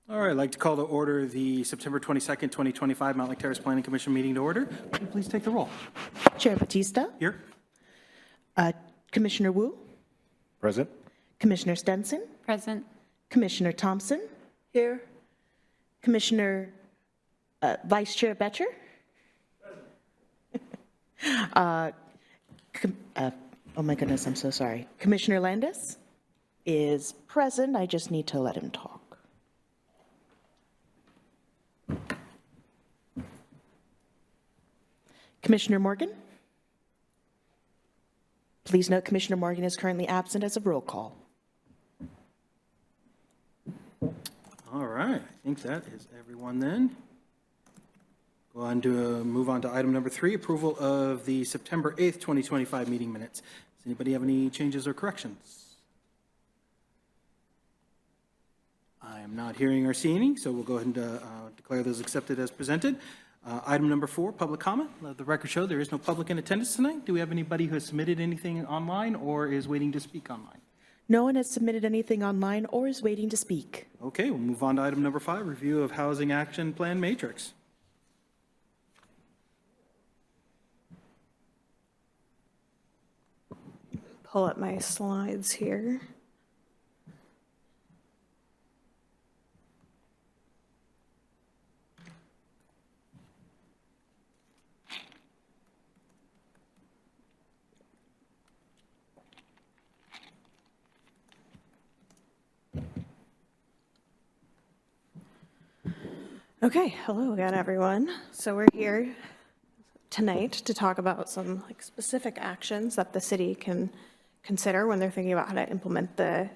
All right, I'd like to call to order the September 22nd, 2025 Mountlake Terrace Planning Commission meeting to order. Would you please take the roll? Chair Batista, Here. Commissioner Wu, Present. Commissioner Stenson, Present. Commissioner Thompson. Here. Commissioner Vice Chair Betcher. Oh my goodness, I'm so sorry. Commissioner Landis is present. I just need to let him talk. Commissioner Morgan? Please note Commissioner Morgan is currently absent as of roll call. All right, I think that is everyone then. Go on to move on to item number 3, approval of the September 8th, 2025 meeting minutes. Does anybody have any changes or corrections? I am not hearing or seeing any, so we'll go ahead and declare those accepted as presented. Item number 4, public comment. Let the record show there is no public in attendance tonight. Do we have anybody who has submitted anything online or is waiting to speak online? No one has submitted anything online or is waiting to speak. Okay, we'll move on to item number 5, review of housing action plan matrix. Pull up my slides here. Okay, hello again, everyone. So we're here tonight to talk about some specific actions that the city can consider when they're thinking about how to implement the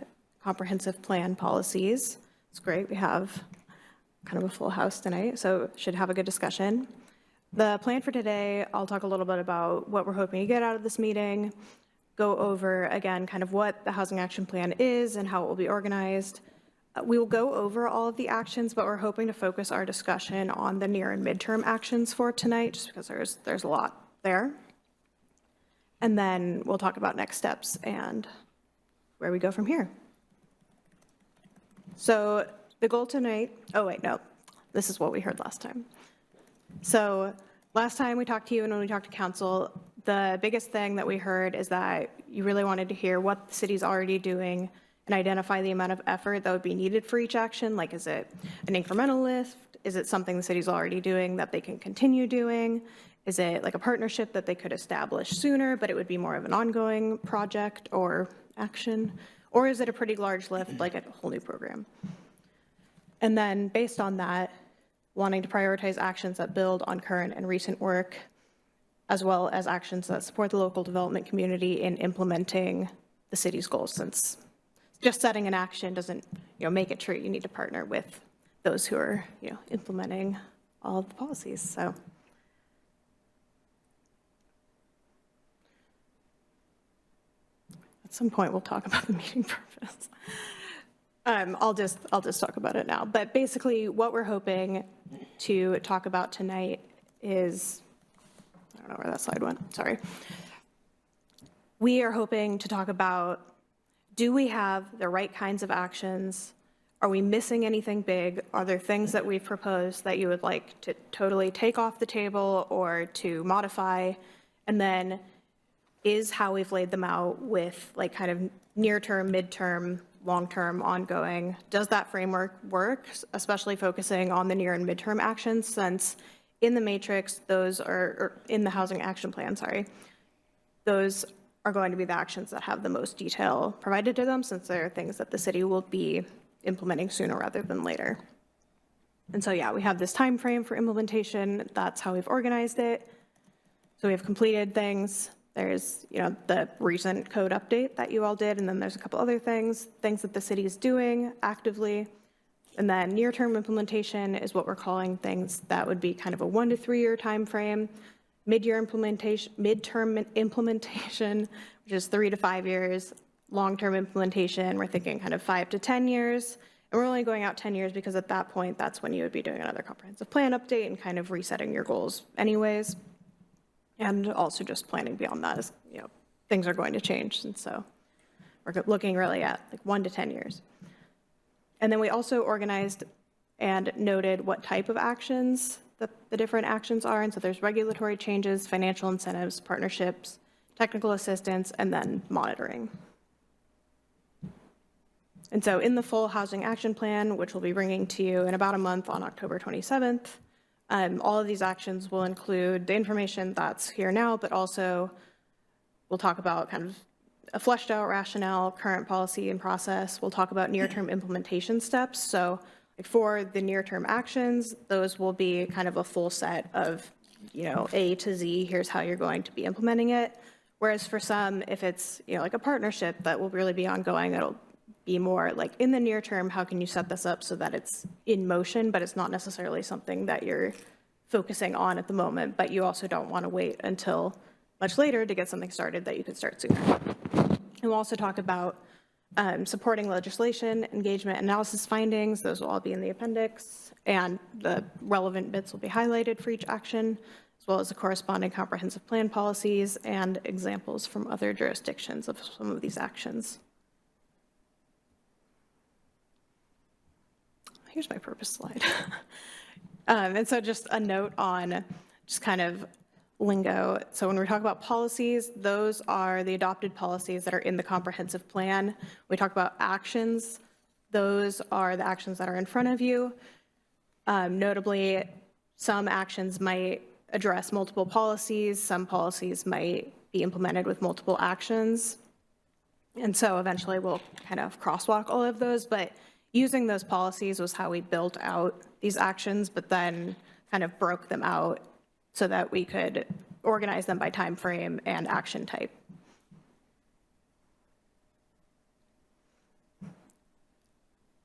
comprehensive plan policies. It's great. We have kind of a full house tonight, so should have a good discussion. The plan for today, I'll talk a little bit about what we're hoping to get out of this meeting, go over, again, kind of what the housing action plan is and how it will be organized. We will go over all of the actions, but we're hoping to focus our discussion on the near and midterm actions for tonight, just because there's a lot there. And then we'll talk about next steps and where we go from here. So the goal tonight, oh wait, no, this is what we heard last time. So last time we talked to you and when we talked to council, the biggest thing that we heard is that you really wanted to hear what the city's already doing and identify the amount of effort that would be needed for each action. Like, is it an incremental lift? Is it something the city's already doing that they can continue doing? Is it like a partnership that they could establish sooner, but it would be more of an ongoing project or action? Or is it a pretty large lift, like a whole new program? And then based on that, wanting to prioritize actions that build on current and recent work, as well as actions that support the local development community in implementing the city's goals, since just setting an action doesn't, make it true. You need to partner with those who are, implementing all of the policies. So, at some point, we'll talk about the meeting purpose. I'll just talk about it now. But basically, what we're hoping to talk about tonight is, I don't know where that slide went. Sorry. We are hoping to talk about, do we have the right kinds of actions? Are we missing anything big? Are there things that we've proposed that you would like to totally take off the table or to modify? And then is how we've laid them out with kind of near-term, mid-term, long-term, ongoing, does that framework work, especially focusing on the near and mid-term actions, since in the matrix, those are, or in the housing action plan, sorry, those are going to be the actions that have the most detail provided to them, since they're things that the city will be implementing sooner rather than later. And so, yeah, we have this time frame for implementation. That's how we've organized it. So we have completed things. There's, the recent code update that you all did, and then there's a couple other things that the city is doing actively. And then near-term implementation is what we're calling things that would be kind of a 1 to 3 year time frame. Midterm implementation, which is 3 to 5 years. Long-term implementation, we're thinking kind of 5 to 10 years. And we're only going out 10 years because at that point, that's when you would be doing another comprehensive plan update and kind of resetting your goals anyways. And also just planning beyond that as, things are going to change. And so we're looking really at 1 to 10 years. And then we also organized and noted what type of actions the different actions are. And so there's regulatory changes, financial incentives, partnerships, technical assistance, and then monitoring. And so in the full housing action plan, which we'll be bringing to you in about a month on October 27th, all of these actions will include the information that's here now, but also we'll talk about kind of a fleshed out rationale, current policy and process. We'll talk about near-term implementation steps. So for the near-term actions, those will be kind of a full set of, A to Z, here's how you're going to be implementing it. Whereas for some, if it's, like a partnership that will really be ongoing, it'll be more like in the near term, how can you set this up so that it's in motion, but it's not necessarily something that you're focusing on at the moment, but you also don't want to wait until much later to get something started that you could start sooner. And we'll also talk about supporting legislation, engagement, analysis findings. Those will all be in the appendix, and the relevant bits will be highlighted for each action, as well as the corresponding comprehensive plan policies and examples from other jurisdictions of some of these actions. Here's my purpose slide. And so just a note on just kind of lingo. So when we talk about policies, those are the adopted policies that are in the comprehensive plan. We talk about actions. Those are the actions that are in front of you. Notably, some actions might address multiple policies. Some policies might be implemented with multiple actions. And so eventually we'll kind of crosswalk all of those, but using those policies was how we built out these actions, but then kind of broke them out so that we could organize them by time frame and action type.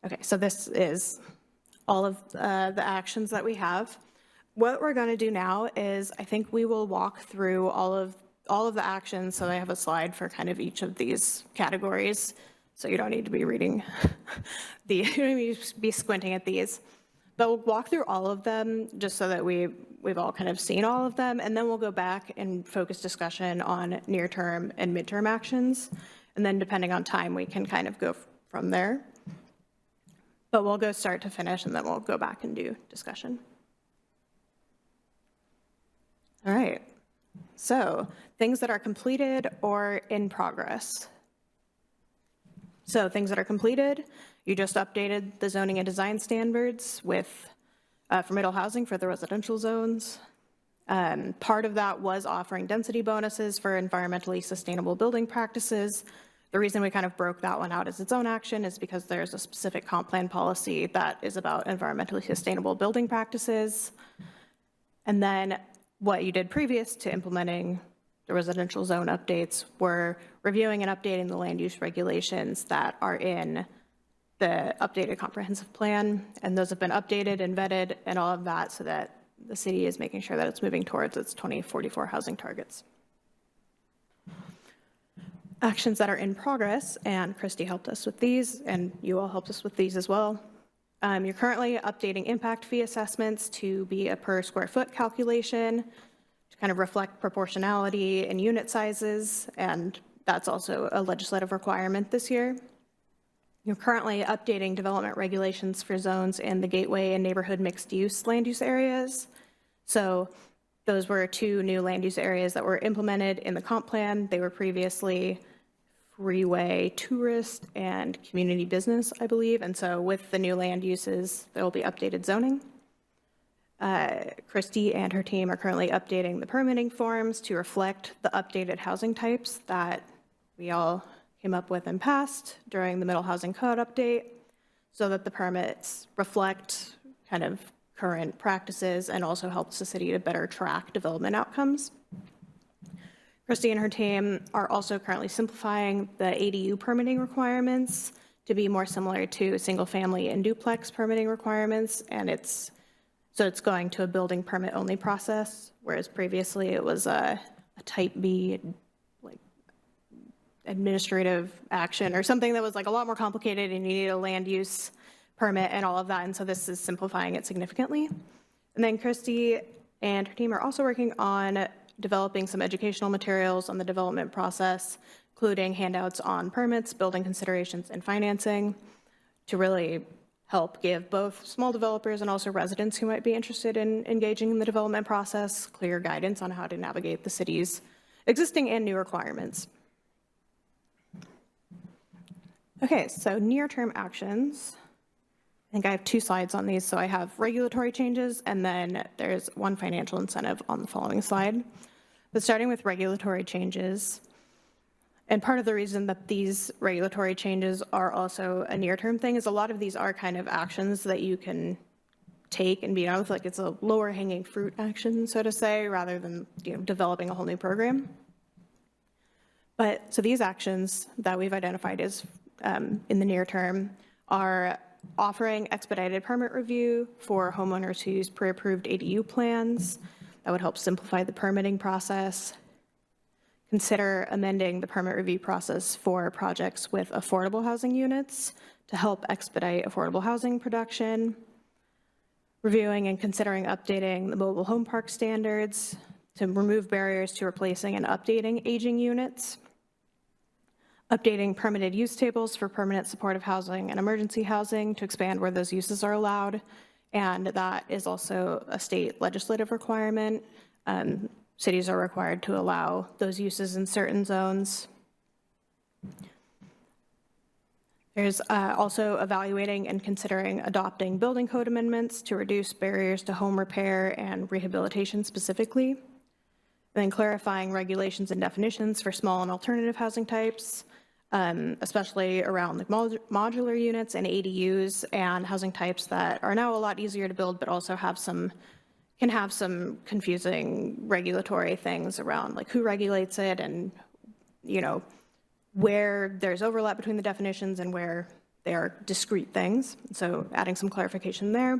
Okay, so this is all of the actions that we have. What we're going to do now is I think we will walk through all of the actions. So I have a slide for kind of each of these categories. So you don't need to be reading you don't need to be squinting at these. But we'll walk through all of them just so that we've all kind of seen all of them. And then we'll go back and focus discussion on near-term and midterm actions. And then depending on time, we can kind of go from there. But we'll go start to finish, and then we'll go back and do discussion. All right. So things that are completed or in progress. So things that are completed, you just updated the zoning and design standards with for middle housing for the residential zones. Part of that was offering density bonuses for environmentally sustainable building practices. The reason we kind of broke that one out as its own action is because there's a specific comp plan policy that is about environmentally sustainable building practices. And then what you did previous to implementing the residential zone updates were reviewing and updating the land use regulations that are in the updated comprehensive plan. And those have been updated and vetted and all of that so that the city is making sure that it's moving towards its 2044 housing targets. Actions that are in progress, and Christy helped us with these, and you all helped us with these as well. You're currently updating impact fee assessments to be a per square foot calculation, kind of reflect proportionality and unit sizes, and that's also a legislative requirement this year. You're currently updating development regulations for zones in the gateway and neighborhood mixed use land use areas. So those were two new land use areas that were implemented in the comp plan. They were previously freeway, tourist, and community business, I believe. And so with the new land uses, there will be updated zoning. Christy and her team are currently updating the permitting forms to reflect the updated housing types that we all came up with and passed during the middle housing code update so that the permits reflect kind of current practices and also helps the city to better track development outcomes. Christy and her team are also currently simplifying the ADU permitting requirements to be more similar to single family and duplex permitting requirements, and it's going to a building permit only process, whereas previously it was a type B, like administrative action or something that was like a lot more complicated and you needed a land use permit and all of that. And so this is simplifying it significantly. And then Christy and her team are also working on developing some educational materials on the development process, including handouts on permits, building considerations, and financing to really help give both small developers and also residents who might be interested in engaging in the development process clear guidance on how to navigate the city's existing and new requirements. Okay, so near-term actions. I think I have 2 slides on these. So I have regulatory changes, and then there's one financial incentive on the following slide. But starting with regulatory changes, and part of the reason that these regulatory changes are also a near-term thing is a lot of these are kind of actions that you can take and be honest, like it's a lower hanging fruit action, so to say, rather than developing a whole new program. But so these actions that we've identified as in the near term are offering expedited permit review for homeowners who use pre-approved ADU plans. That would help simplify the permitting process. Consider amending the permit review process for projects with affordable housing units to help expedite affordable housing production. Reviewing and considering updating the mobile home park standards to remove barriers to replacing and updating aging units. Updating permitted use tables for permanent supportive housing and emergency housing to expand where those uses are allowed. And that is also a state legislative requirement. Cities are required to allow those uses in certain zones. There's also evaluating and considering adopting building code amendments to reduce barriers to home repair and rehabilitation specifically. And then clarifying regulations and definitions for small and alternative housing types, especially around like modular units and ADUs and housing types that are now a lot easier to build, but also can have some confusing regulatory things around like who regulates it and, where there's overlap between the definitions and where they are discrete things. So adding some clarification there.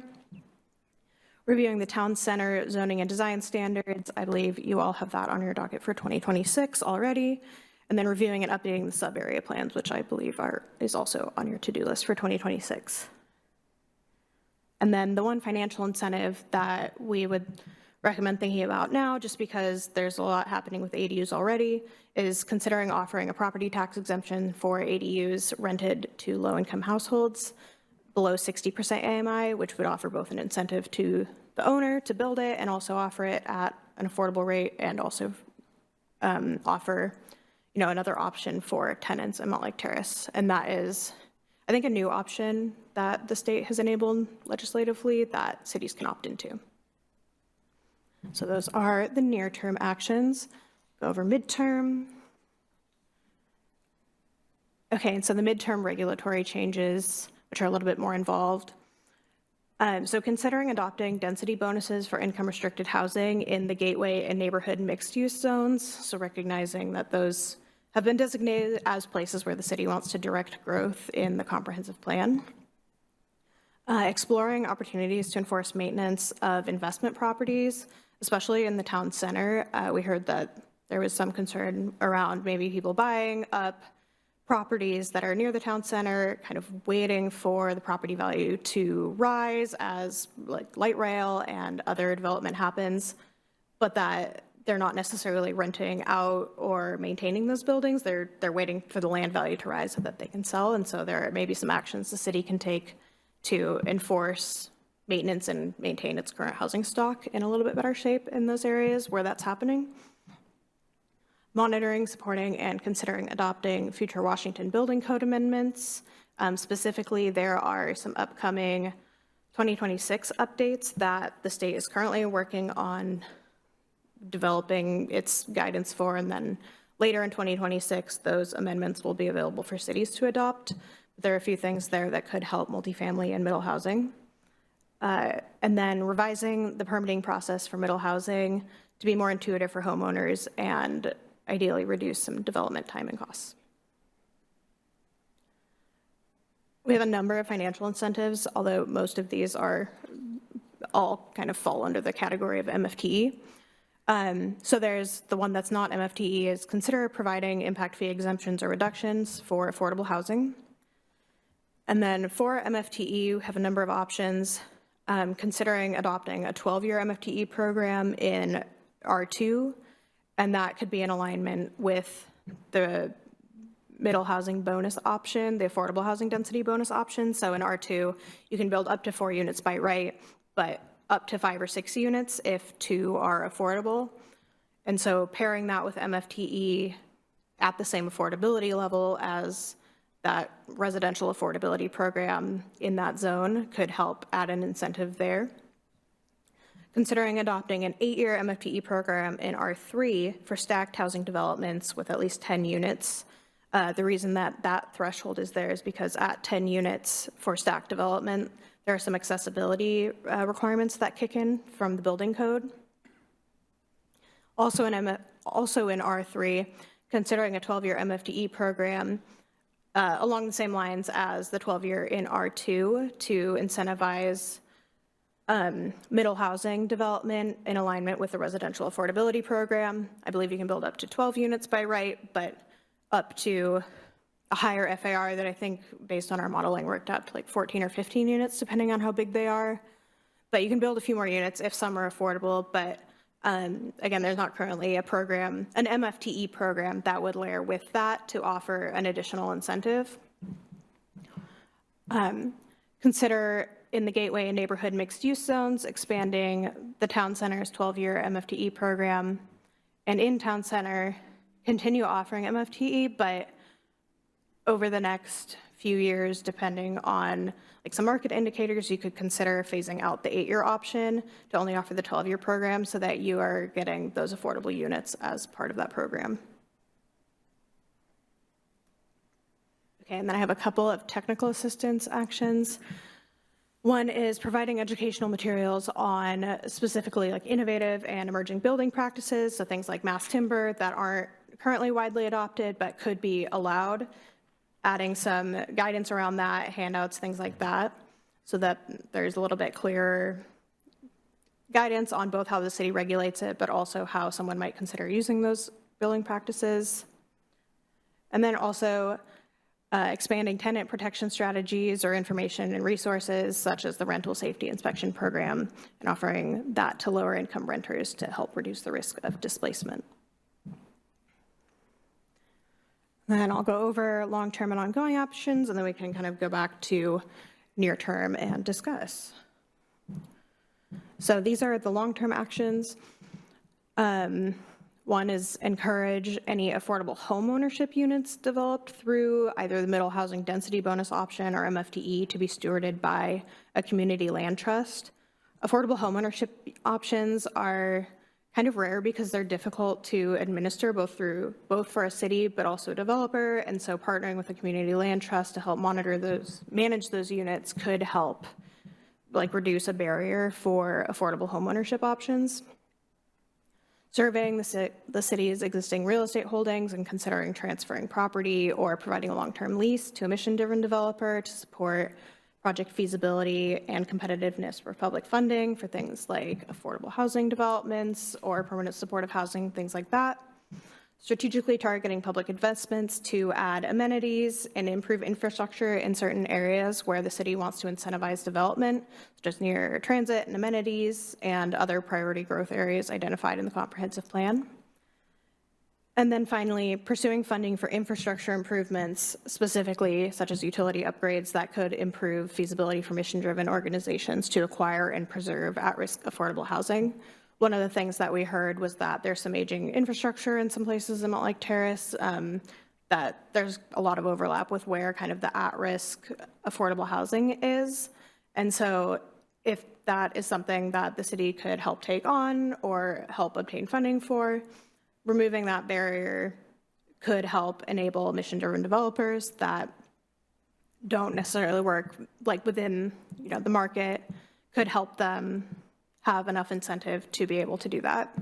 Reviewing the town center zoning and design standards. I believe you all have that on your docket for 2026 already. And then reviewing and updating the sub-area plans, which I believe is also on your to-do list for 2026. And then the one financial incentive that we would recommend thinking about now, just because there's a lot happening with ADUs already, is considering offering a property tax exemption for ADUs rented to low-income households below 60% AMI, which would offer both an incentive to the owner to build it and also offer it at an affordable rate, and also offer another option for tenants in Mountlake Terrace. And that is, I think, a new option that the state has enabled legislatively that cities can opt into. So those are the near-term actions. Go over midterm. Okay, and so the midterm regulatory changes, which are a little bit more involved. So considering adopting density bonuses for income-restricted housing in the gateway and neighborhood mixed-use zones, so recognizing that those have been designated as places where the city wants to direct growth in the comprehensive plan. Exploring opportunities to enforce maintenance of investment properties, especially in the town center. We heard that there was some concern around maybe people buying up properties that are near the town center, kind of waiting for the property value to rise as like light rail and other development happens, but that they're not necessarily renting out or maintaining those buildings. They're waiting for the land value to rise so that they can sell. And so there may be some actions the city can take to enforce maintenance and maintain its current housing stock in a little bit better shape in those areas where that's happening. Monitoring, supporting, and considering adopting future Washington building code amendments. Specifically, there are some upcoming 2026 updates that the state is currently working on developing its guidance for, and then later in 2026, those amendments will be available for cities to adopt. There are a few things there that could help multifamily and middle housing. And then revising the permitting process for middle housing to be more intuitive for homeowners and ideally reduce some development time and costs. We have a number of financial incentives, although most of these are all kind of fall under the category of MFTE. So there's the one that's not MFTE is consider providing impact fee exemptions or reductions for affordable housing. And then for MFTE, you have a number of options, considering adopting a 12-year MFTE program in R2, and that could be in alignment with the middle housing bonus option, the affordable housing density bonus option. So in R2, you can build up to 4 units by right, but up to 5 or 6 units if 2 are affordable. And so pairing that with MFTE at the same affordability level as that residential affordability program in that zone could help add an incentive there. Considering adopting an 8-year MFTE program in R3 for stacked housing developments with at least 10 units. The reason that that threshold is there is because at 10 units for stacked development, there are some accessibility requirements that kick in from the building code. Also in R3, considering a 12-year MFTE program along the same lines as the 12-year in R2 to incentivize middle housing development in alignment with the residential affordability program. I believe you can build up to 12 units by right, but up to a higher FAR that I think, based on our modeling, worked out to like 14 or 15 units, depending on how big they are. But you can build a few more units if some are affordable, but again, there's not currently a program, an MFTE program that would layer with that to offer an additional incentive. Consider in the gateway and neighborhood mixed use zones, expanding the town center's 12-year MFTE program, and in town center, continue offering MFTE, but over the next few years, depending on like some market indicators, you could consider phasing out the 8-year option to only offer the 12-year program so that you are getting those affordable units as part of that program. Okay, and then I have a couple of technical assistance actions. One is providing educational materials on specifically like innovative and emerging building practices, so things like mass timber that aren't currently widely adopted but could be allowed, adding some guidance around that, handouts, things like that, so that there's a little bit clearer guidance on both how the city regulates it, but also how someone might consider using those building practices. And then also expanding tenant protection strategies or information and resources, such as the rental safety inspection program, and offering that to lower income renters to help reduce the risk of displacement. Then I'll go over long-term and ongoing options, and then we can kind of go back to near-term and discuss. So these are the long-term actions. One is encourage any affordable home ownership units developed through either the middle housing density bonus option or MFTE to be stewarded by a community land trust. Affordable home ownership options are kind of rare because they're difficult to administer both for a city but also a developer, and so partnering with a community land trust to help manage those units could help like reduce a barrier for affordable home ownership options. Surveying the city's existing real estate holdings and considering transferring property or providing a long-term lease to a mission-driven developer to support project feasibility and competitiveness for public funding for things like affordable housing developments or permanent supportive housing, things like that. Strategically targeting public investments to add amenities and improve infrastructure in certain areas where the city wants to incentivize development, such as near transit and amenities and other priority growth areas identified in the comprehensive plan. And then finally, pursuing funding for infrastructure improvements, specifically such as utility upgrades that could improve feasibility for mission-driven organizations to acquire and preserve at-risk affordable housing. One of the things that we heard was that there's some aging infrastructure in some places in Mountlake Terrace, that there's a lot of overlap with where kind of the at-risk affordable housing is. And so if that is something that the city could help take on or help obtain funding for, removing that barrier could help enable mission-driven developers that don't necessarily work like within the market, could help them have enough incentive to be able to do that.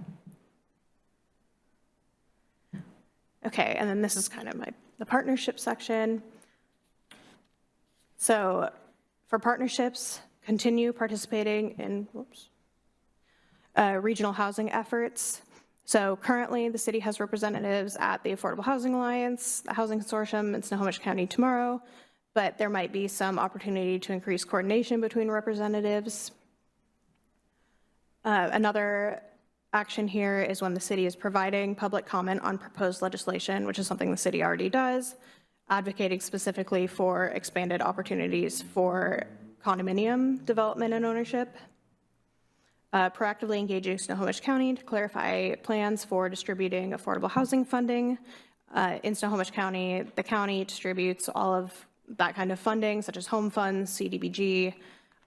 Okay, and then this is kind of the partnership section. So for partnerships, continue participating in regional housing efforts. So currently the city has representatives at the Affordable Housing Alliance, the Housing Consortium in Snohomish County tomorrow, but there might be some opportunity to increase coordination between representatives. Another action here is when the city is providing public comment on proposed legislation, which is something the city already does, advocating specifically for expanded opportunities for condominium development and ownership, proactively engaging Snohomish County to clarify plans for distributing affordable housing funding. In Snohomish County, the county distributes all of that kind of funding, such as home funds, CDBG,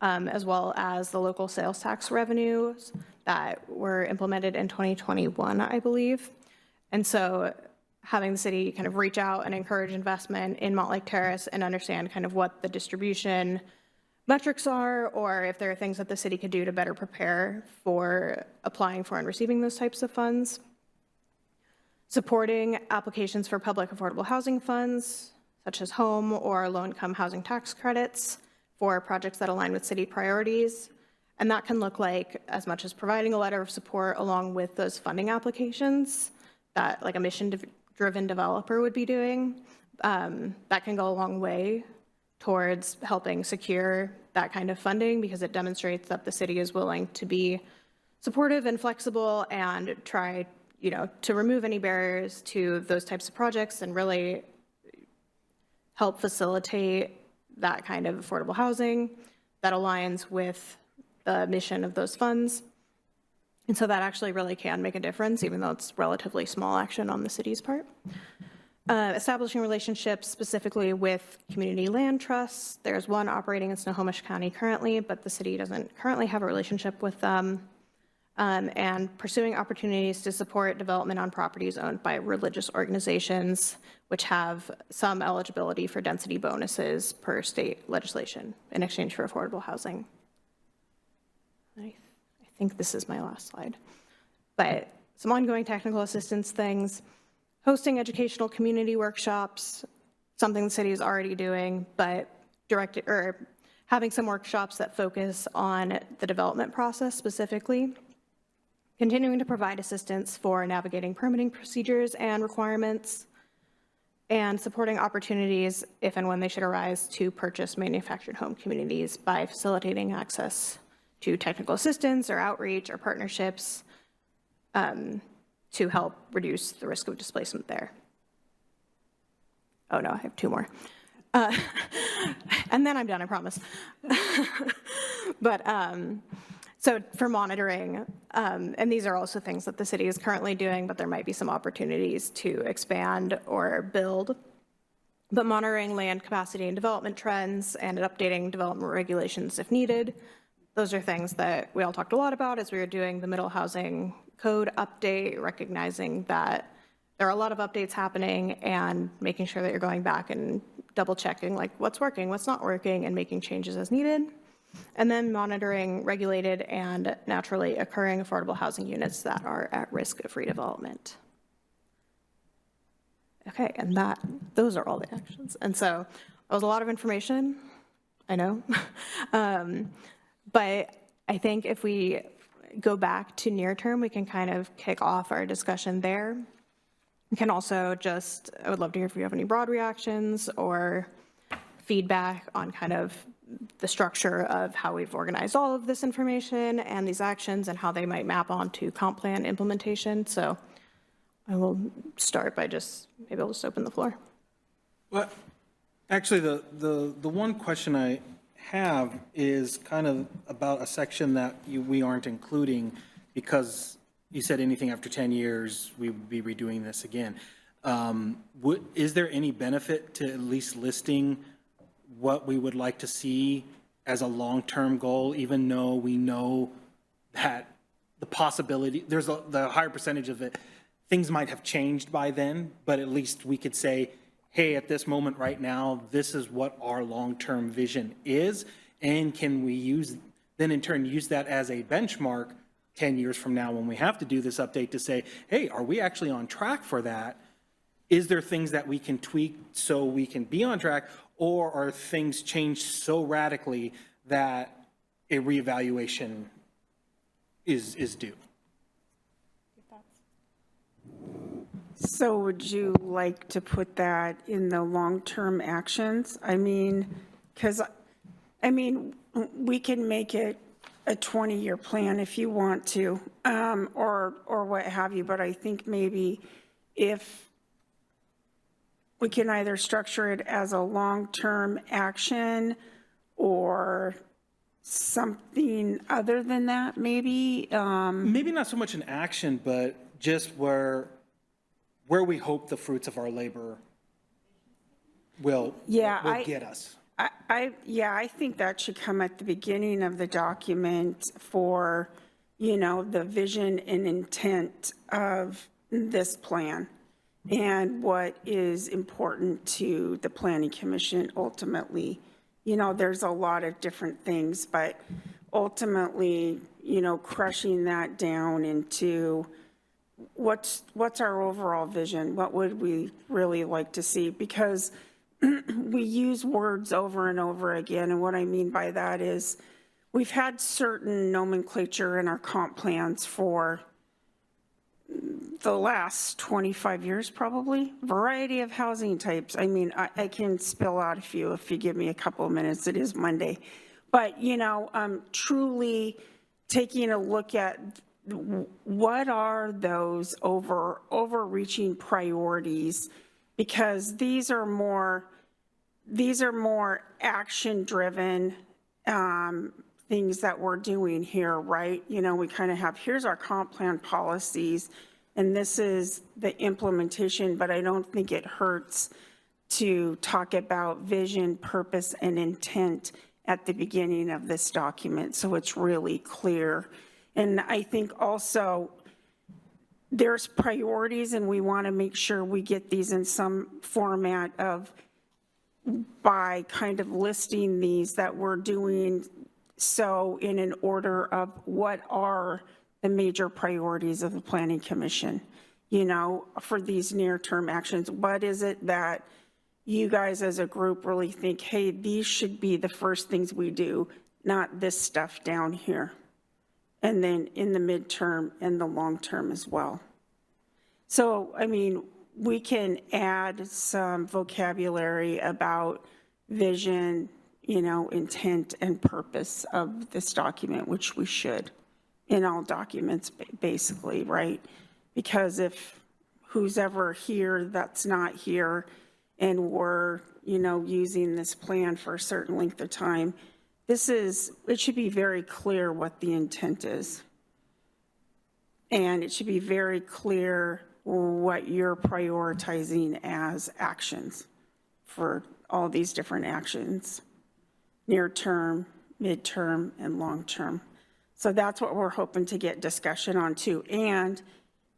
as well as the local sales tax revenues that were implemented in 2021, I believe. And so having the city kind of reach out and encourage investment in Mountlake Terrace and understand kind of what the distribution metrics are, or if there are things that the city could do to better prepare for applying for and receiving those types of funds. Supporting applications for public affordable housing funds, such as home or low-income housing tax credits for projects that align with city priorities. And that can look like as much as providing a letter of support along with those funding applications that like a mission-driven developer would be doing. That can go a long way towards helping secure that kind of funding because it demonstrates that the city is willing to be supportive and flexible and try, to remove any barriers to those types of projects and really help facilitate that kind of affordable housing that aligns with the mission of those funds. And so that actually really can make a difference, even though it's relatively small action on the city's part. Establishing relationships specifically with community land trusts. There's one operating in Snohomish County currently, but the city doesn't currently have a relationship with them. And pursuing opportunities to support development on properties owned by religious organizations, which have some eligibility for density bonuses per state legislation in exchange for affordable housing. I think this is my last slide. But some ongoing technical assistance things. Hosting educational community workshops, something the city is already doing, but having some workshops that focus on the development process specifically. Continuing to provide assistance for navigating permitting procedures and requirements, and supporting opportunities if and when they should arise to purchase manufactured home communities by facilitating access to technical assistance or outreach or partnerships to help reduce the risk of displacement there. Oh no, I have two more. And then I'm done, I promise. But so for monitoring, and these are also things that the city is currently doing, but there might be some opportunities to expand or build. But monitoring land capacity and development trends and updating development regulations if needed. Those are things that we all talked a lot about as we were doing the middle housing code update, recognizing that there are a lot of updates happening and making sure that you're going back and double checking like what's working, what's not working, and making changes as needed. And then monitoring regulated and naturally occurring affordable housing units that are at risk of redevelopment. Okay, and those are all the actions. And so that was a lot of information, I know. But I think if we go back to near term, we can kind of kick off our discussion there. We can also I would love to hear if you have any broad reactions or feedback on kind of the structure of how we've organized all of this information and these actions and how they might map onto comp plan implementation. So I will start by maybe I'll just open the floor. Well, actually, the one question I have is kind of about a section that we aren't including because you said anything after 10 years, we would be redoing this again. Is there any benefit to at least listing what we would like to see as a long-term goal, even though we know that the possibility, the higher percentage of it, things might have changed by then, but at least we could say, hey, at this moment right now, this is what our long-term vision is, and can we then in turn use that as a benchmark 10 years from now when we have to do this update to say, hey, are we actually on track for that? Is there things that we can tweak so we can be on track, or are things changed so radically that a reevaluation is due? So would you like to put that in the long-term actions? Because we can make it a 20-year plan if you want to, or what have you, but I think maybe if we can either structure it as a long-term action or something other than that, maybe. Maybe not so much an action, but just where we hope the fruits of our labor will get us. I think that should come at the beginning of the document for, you know, the vision and intent of this plan and what is important to the Planning Commission ultimately. You know, there's a lot of different things, but ultimately, you know, crushing that down into what's our overall vision? What would we really like to see? Because we use words over and over again, and what I mean by that is we've had certain nomenclature in our comp plans for the last 25 years, probably. Variety of housing types. I mean, I can spill out a few if you give me a couple of minutes. It is Monday. But, you know, truly taking a look at what are those overreaching priorities, because these are more action-driven things that we're doing here, right? You know, we kind of have, here's our comp plan policies, and this is the implementation, but I don't think it hurts to talk about vision, purpose, and intent at the beginning of this document, so it's really clear. And I think also there's priorities, and we want to make sure we get these in some format of by kind of listing these that we're doing so in an order of what are the major priorities of the Planning Commission, you know, for these near-term actions. What is it that you guys as a group really think, hey, these should be the first things we do, not this stuff down here? And then in the midterm and the long term as well. So, I mean, we can add some vocabulary about vision, you know, intent and purpose of this document, which we should in all documents, basically, right? Because if who's ever here that's not here and we're, you know, using this plan for a certain length of time, it should be very clear what the intent is. And it should be very clear what you're prioritizing as actions for all these different actions, near term, midterm, and long term. So that's what we're hoping to get discussion on too. And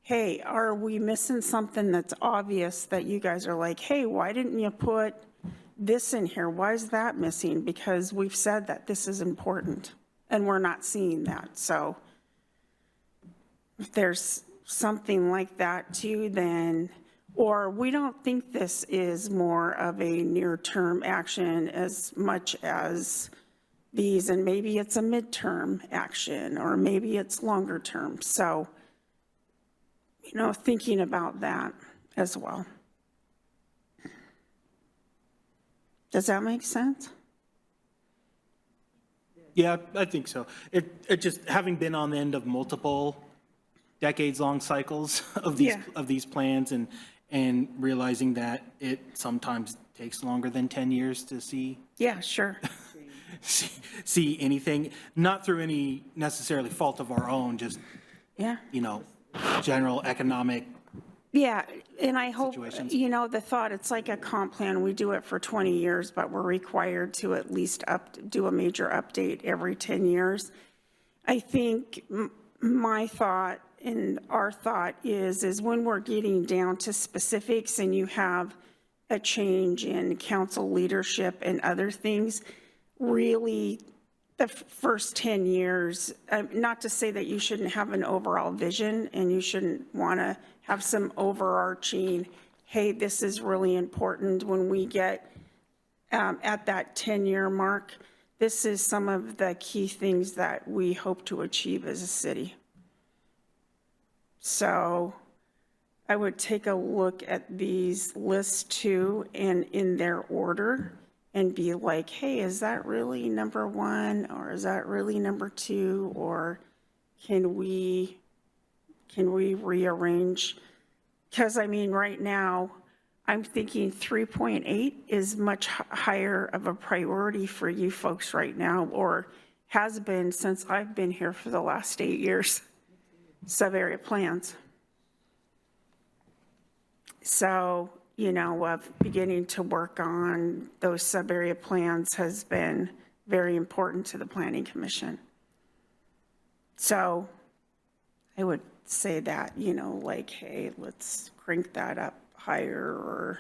hey, are we missing something that's obvious that you guys are like, hey, why didn't you put this in here? Why is that missing? Because we've said that this is important and we're not seeing that. So if there's something like that too, then, or we don't think this is more of a near-term action as much as these, and maybe it's a midterm action, or maybe it's longer term. So, you know, thinking about that as well. Does that make sense? Yeah, I think so. It just, having been on the end of multiple decades-long cycles of these plans and realizing that it sometimes takes longer than 10 years to see Yeah, sure. see anything, not through any necessarily fault of our own, just, Yeah. you know, general economic. Yeah, and I hope, situations. you know, the thought, it's like a comp plan. We do it for 20 years, but we're required to at least do a major update every 10 years. I think my thought and our thought is when we're getting down to specifics and you have a change in council leadership and other things, really the first 10 years, not to say that you shouldn't have an overall vision and you shouldn't want to have some overarching, hey, this is really important when we get at that 10-year mark. This is some of the key things that we hope to achieve as a city. So I would take a look at these lists too and in their order and be like, hey, is that really number one, or is that really number two, or can we rearrange? Because I mean, right now, I'm thinking 3.8 is much higher of a priority for you folks right now, or has been since I've been here for the last 8 years, sub-area plans. So, you know, beginning to work on those sub-area plans has been very important to the Planning Commission. So I would say that, you know, like, hey, let's crank that up higher, or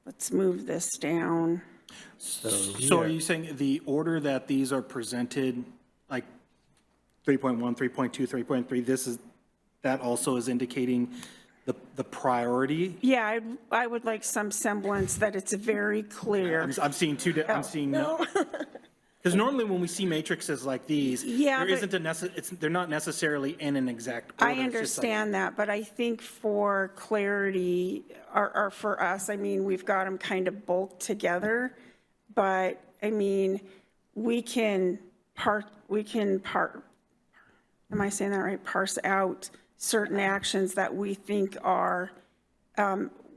let's move this down. So are you saying the order that these are presented, like 3.1, 3.2, 3.3, that also is indicating the priority? Yeah, I would like some semblance that it's very clear. I'm seeing I'm seeing no. Because normally when we see matrices like these, Yeah, there but- isn't they're not necessarily in an exact order. I It's just like- understand that, but I think for clarity, or for us, I mean, we've got them kind of bulked together, but I mean, we can am I saying that right? Parse out certain actions that we think are,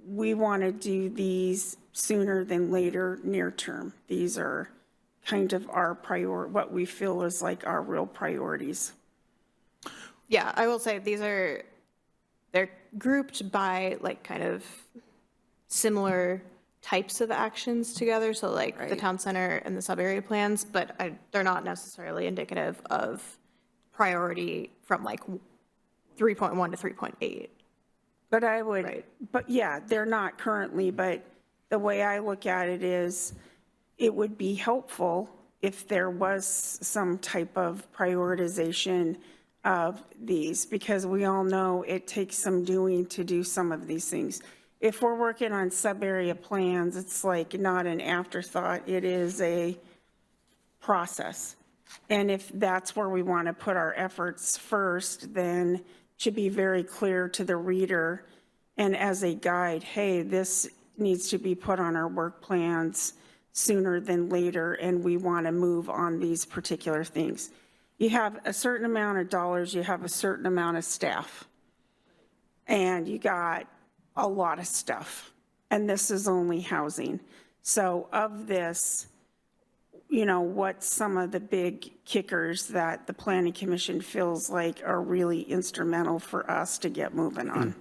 we want to do these sooner than later, near term. These are kind of our what we feel is like our real priorities. Yeah, I will say they're grouped by like kind of similar types of actions together. So like the Right. town center and the sub-area plans, but they're not necessarily indicative of priority from like 3.1 to 3.8. But I would, Right. but yeah, they're not currently, but the way I look at it is, it would be helpful if there was some type of prioritization of these, because we all know it takes some doing to do some of these things. If we're working on sub-area plans, it's like not an afterthought, it is a process. And if that's where we want to put our efforts first, then it should be very clear to the reader and as a guide, hey, this needs to be put on our work plans sooner than later, and we want to move on these particular things. You have a certain amount of dollars, you have a certain amount of staff, and you got a lot of stuff, and this is only housing. So of this, you know, what's some of the big kickers that the Planning Commission feels like are really instrumental for us to get moving on?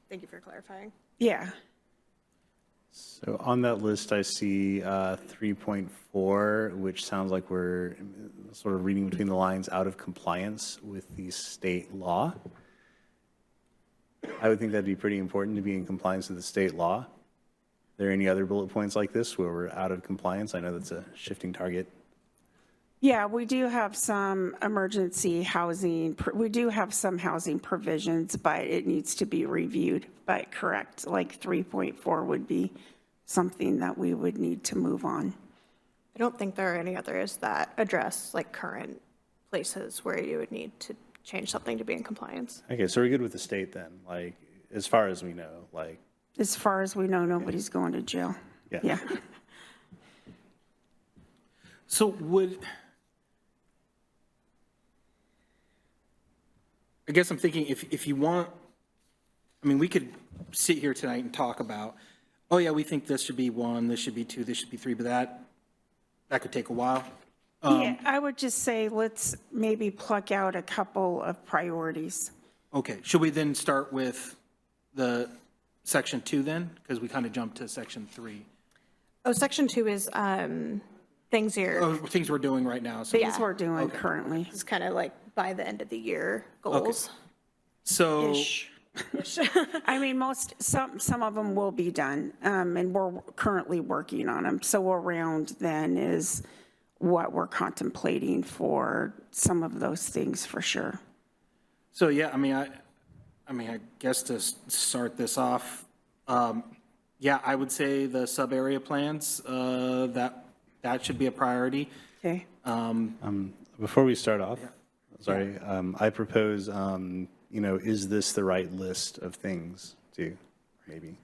Thank you for clarifying. Yeah. So on that list, I see 3.4, which sounds like we're sort of reading between the lines, out of compliance with the state law. I would think that'd be pretty important to be in compliance with the state law. Are there any other bullet points like this where we're out of compliance? I know that's a shifting target. Yeah, we do have some emergency housing, we do have some housing provisions, but it needs to be reviewed. But correct, like 3.4 would be something that we would need to move on. I don't think there are any others that address like current places where you would need to change something to be in compliance. Okay, so we're good with the state then, like, as far as we know, like, As far as we know, nobody's going to jail. yeah. Yeah. So I guess I'm thinking if you want, I mean, we could sit here tonight and talk about, oh yeah, we think this should be 1, this should be 2, this should be 3, but that could take a while. Yeah, I would just say, let's maybe pluck out a couple of priorities. Okay, should we then start with the section 2 then? Because we kind of jumped to section 3. Oh, section 2 is things Things we're doing right now. So, Things we're doing currently. It's kind of like by the end of the year goals. so Ish. I mean, some of them will be done, and we're currently working on them. So around then is what we're contemplating for some of those things for sure. So yeah, I mean, I guess to start this off, yeah, I would say the sub-area plans, that should be a priority. Okay. Before we start off, sorry, I propose, is this the right list of things to, maybe?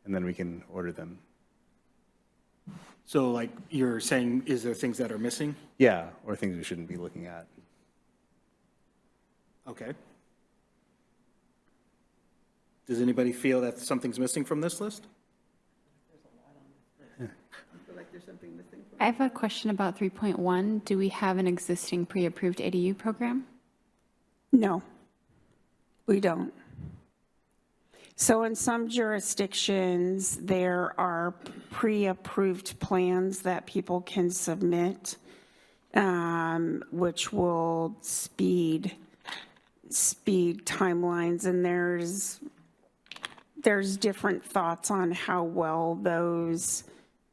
And then we can order them. So like you're saying, is there things that are missing? Yeah, or things we shouldn't be looking at. Okay. Does anybody feel that something's missing from this list? I have a question about 3.1. Do we have an existing pre-approved ADU program? No, we don't. So in some jurisdictions, there are pre-approved plans that people can submit, which will speed timelines, and there's different thoughts on how well those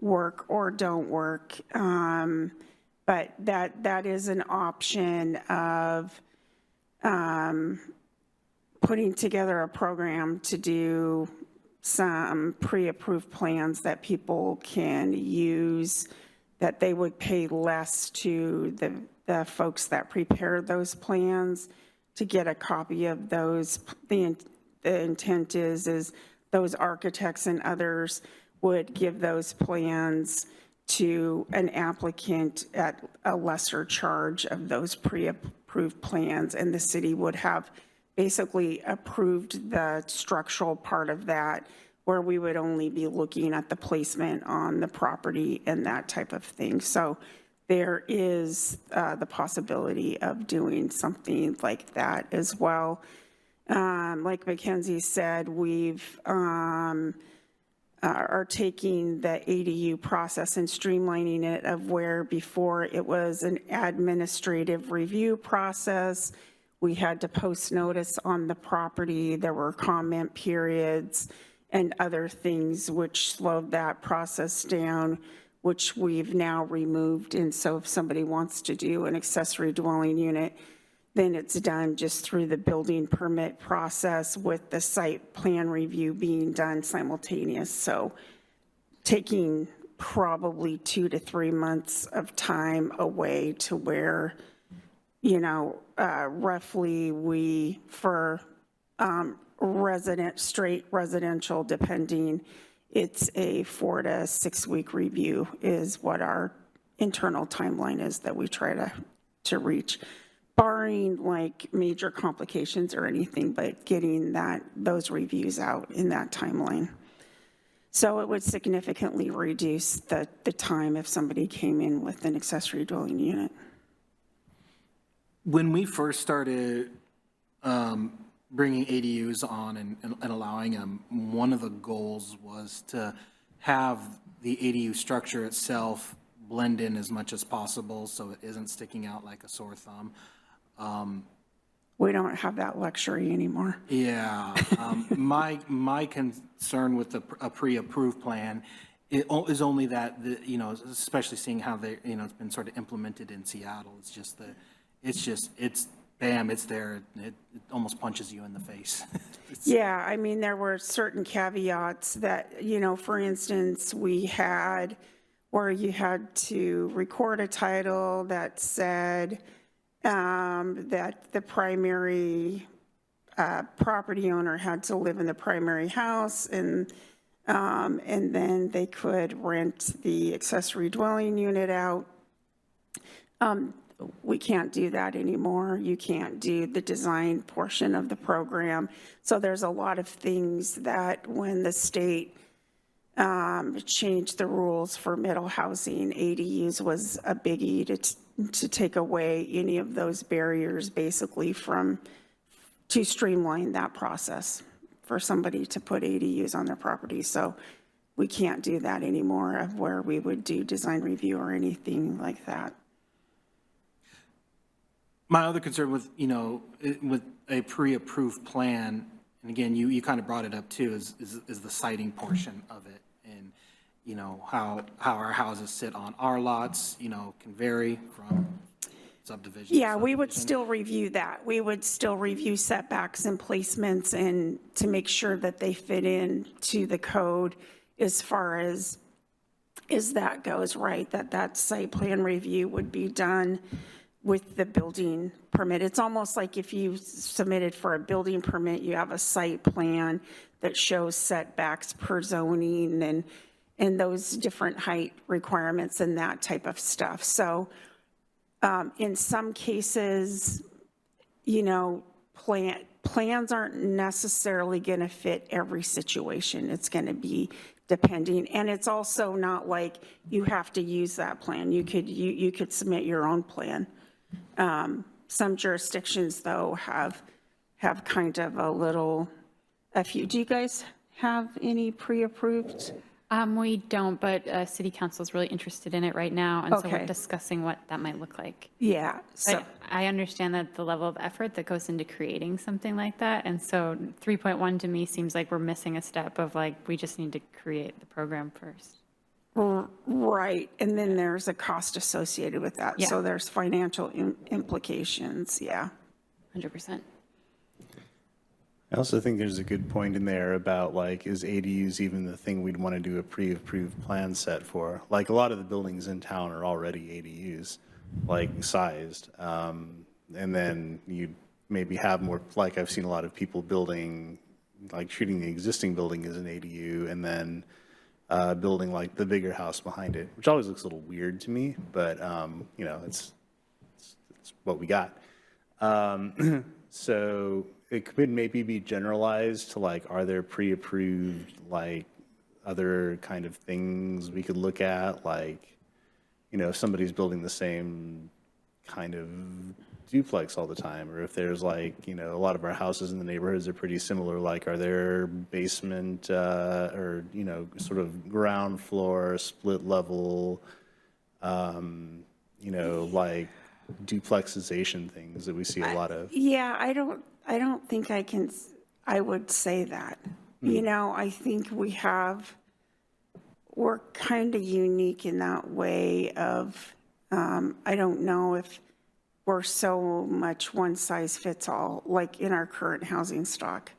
work or don't work. But that is an option of putting together a program to do some pre-approved plans that people can use, that they would pay less to the folks that prepare those plans to get a copy of those. The intent is those architects and others would give those plans to an applicant at a lesser charge of those pre-approved plans, and the city would have basically approved the structural part of that, where we would only be looking at the placement on the property and that type of thing. So there is the possibility of doing something like that as well. Like Mackenzie said, we've are taking the ADU process and streamlining it, of where before it was an administrative review process. We had to post notice on the property. There were comment periods and other things which slowed that process down, which we've now removed. And so if somebody wants to do an accessory dwelling unit, then it's done just through the building permit process, with the site plan review being done simultaneous. So taking probably 2 to 3 months of time away, to where, roughly we, for straight residential, depending, it's a 4 to 6 week review is what our internal timeline is that we try to reach, barring like major complications or anything, but getting those reviews out in that timeline. So it would significantly reduce the time if somebody came in with an accessory dwelling unit. When we first started bringing ADUs on and allowing them, one of the goals was to have the ADU structure itself blend in as much as possible so it isn't sticking out like a sore thumb. We don't have that luxury anymore. Yeah, my concern with a pre-approved plan is only that, especially seeing how it's been sort of implemented in Seattle. It's bam, it's there. It almost punches you in the face. Yeah, I mean, there were certain caveats that, for instance, we had where you had to record a title that said that the primary property owner had to live in the primary house, and then they could rent the accessory dwelling unit out. We can't do that anymore. You can't do the design portion of the program. So there's a lot of things that when the state changed the rules for middle housing, ADUs was a biggie to take away any of those barriers, basically to streamline that process for somebody to put ADUs on their property. So we can't do that anymore, of where we would do design review or anything like that. My other concern with a pre-approved plan, and again, you kind of brought it up too, is the siting portion of it. And, how our houses sit on our lots, can vary from subdivision. Yeah, we would still review that. We would still review setbacks and placements, and to make sure that they fit in to the code as far as that goes, right? That site plan review would be done with the building permit. It's almost like if you submitted for a building permit, you have a site plan that shows setbacks per zoning and those different height requirements and that type of stuff. So in some cases, plans aren't necessarily going to fit every situation. It's going to be depending, and it's also not like you have to use that plan. You could submit your own plan. Some jurisdictions, though, have kind of a few. Do you guys have any pre-approved? We don't, but City Council is really interested in it right now, and so we're Okay. discussing what that might look like. Yeah, so, But I understand that the level of effort that goes into creating something like that, and so 3.1 to me seems like we're missing a step of like, we just need to create the program first. right, and then there's a cost associated with that. Yeah. So there's financial implications, yeah. 100%. I also think there's a good point in there about like, is ADUs even the thing we'd want to do a pre-approved plan set for? Like a lot of the buildings in town are already ADUs, like sized. And then you'd maybe have more, like I've seen a lot of people building, like treating the existing building as an ADU and then building like the bigger house behind it, which always looks a little weird to me, but you know, it's what we got. So it could maybe be generalized to like, are there pre-approved, like other kind of things we could look at? Like, you know, if somebody's building the same kind of duplex all the time, or if there's like, you know, a lot of our houses in the neighborhoods are pretty similar, like are there basement or, you know, sort of ground floor, split level, you know, like duplexization things that we see a lot of. Yeah, I don't think I would say that. You know, I think we're kind of unique in that way of, I don't know if we're so much one size fits all, like in our current housing stock.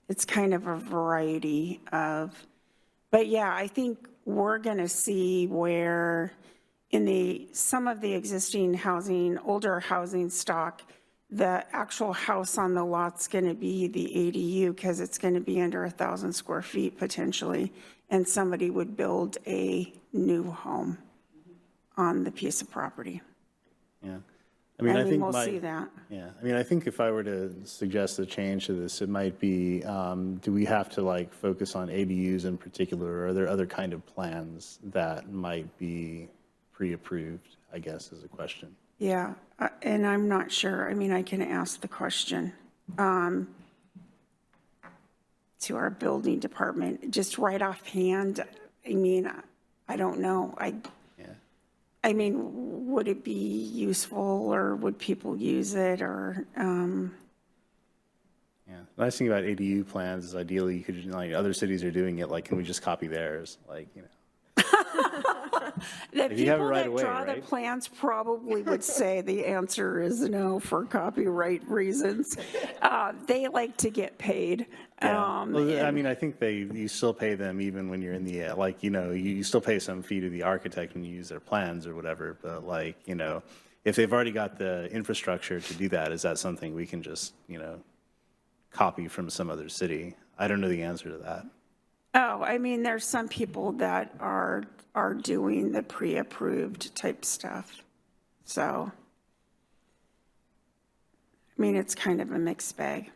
It's kind of a variety of, but yeah, I think we're going to see where in some of the existing housing, older housing stock, the actual house on the lot's going to be the ADU because it's going to be under 1,000 square feet potentially, and somebody would build a new home on the piece of property. Yeah. I mean, I think we'll see that. Yeah. I mean, I think if I were to suggest a change to this, it might be, do we have to like focus on ADUs in particular, or are there other kind of plans that might be pre-approved, I guess, is a question. Yeah, and I'm not sure. I mean, I can ask the question to our building department. Just right offhand, I mean, I don't know. I mean, would it be useful or would people use it or? Yeah. The nice thing about ADU plans is ideally you could, like other cities are doing it, like, can we just copy theirs? Like, you know. The If you have it people right that away, draw the right? plans probably would say the answer is no for copyright reasons. They like to get paid. Yeah. Well, I mean, I think you still pay them even when you're in the, like, you know, you still pay some fee to the architect when you use their plans or whatever. But like, you know, if they've already got the infrastructure to do that, is that something we can just, you know, copy from some other city? I don't know the answer to that. Oh, I mean, there's some people that are doing the pre-approved type stuff. So, I mean, it's kind of a mixed bag.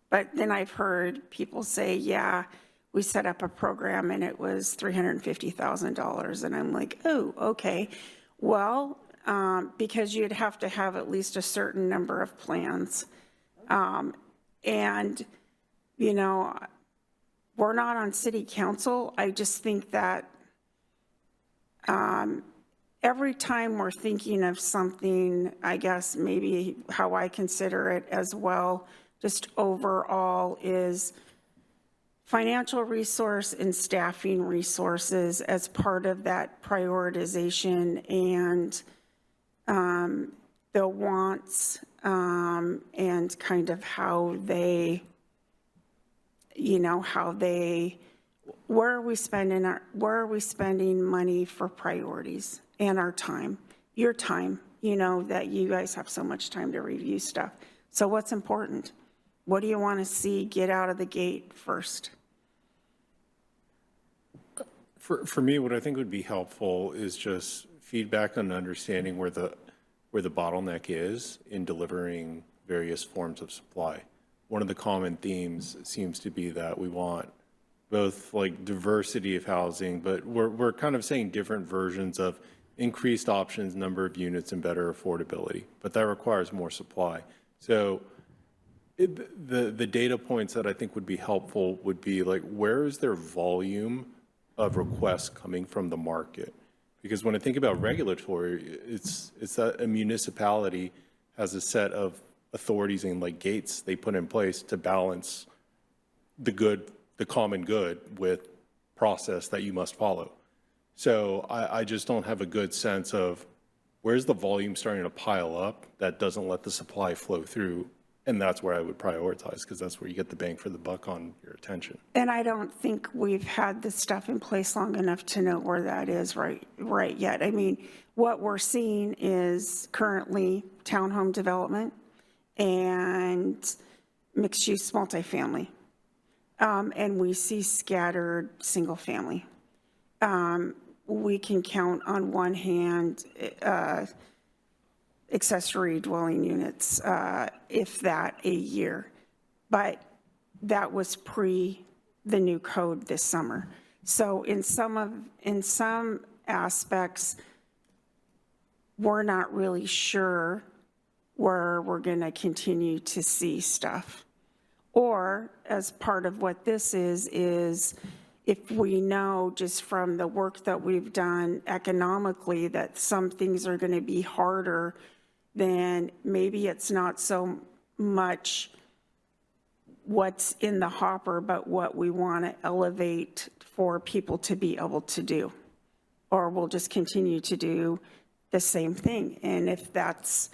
But then I've heard people say, yeah, we set up a program and it was $350,000. And I'm like, oh, okay. Well, because you'd have to have at least a certain number of plans. And, you know, we're not on city council. I just think that every time we're thinking of something, I guess maybe how I consider it as well, just overall is financial resource and staffing resources as part of that prioritization and the wants and kind of how they, you know, where are we spending money for priorities and our time, your time, you know, that you guys have so much time to review stuff. So what's important? What do you want to see get out of the gate first? For me, what I think would be helpful is just feedback on understanding where the where the bottleneck is in delivering various forms of supply. One of the common themes seems to be that we want both like diversity of housing, but we're kind of saying different versions of increased options, number of units, and better affordability. But that requires more supply. So the data points that I think would be helpful would be like, where is their volume of requests coming from the market? Because when I think about regulatory, it's that a municipality has a set of authorities and like gates they put in place to balance the common good with process that you must follow. So I just don't have a good sense of where's the volume starting to pile up that doesn't let the supply flow through. And that's where I would prioritize, because that's where you get the bang for the buck on your attention. And I don't think we've had this stuff in place long enough to know where that is right yet. I mean, what we're seeing is currently townhome development and mixed-use multifamily. And we see scattered single-family. We can count on one hand accessory dwelling units, if that, a year. But that was pre the new code this summer. So in some aspects, we're not really sure where we're going to continue to see stuff. Or as part of what this is if we know just from the work that we've done economically that some things are going to be harder, then maybe it's not so much what's in the hopper, but what we want to elevate for people to be able to do. Or we'll just continue to do the same thing. And if that's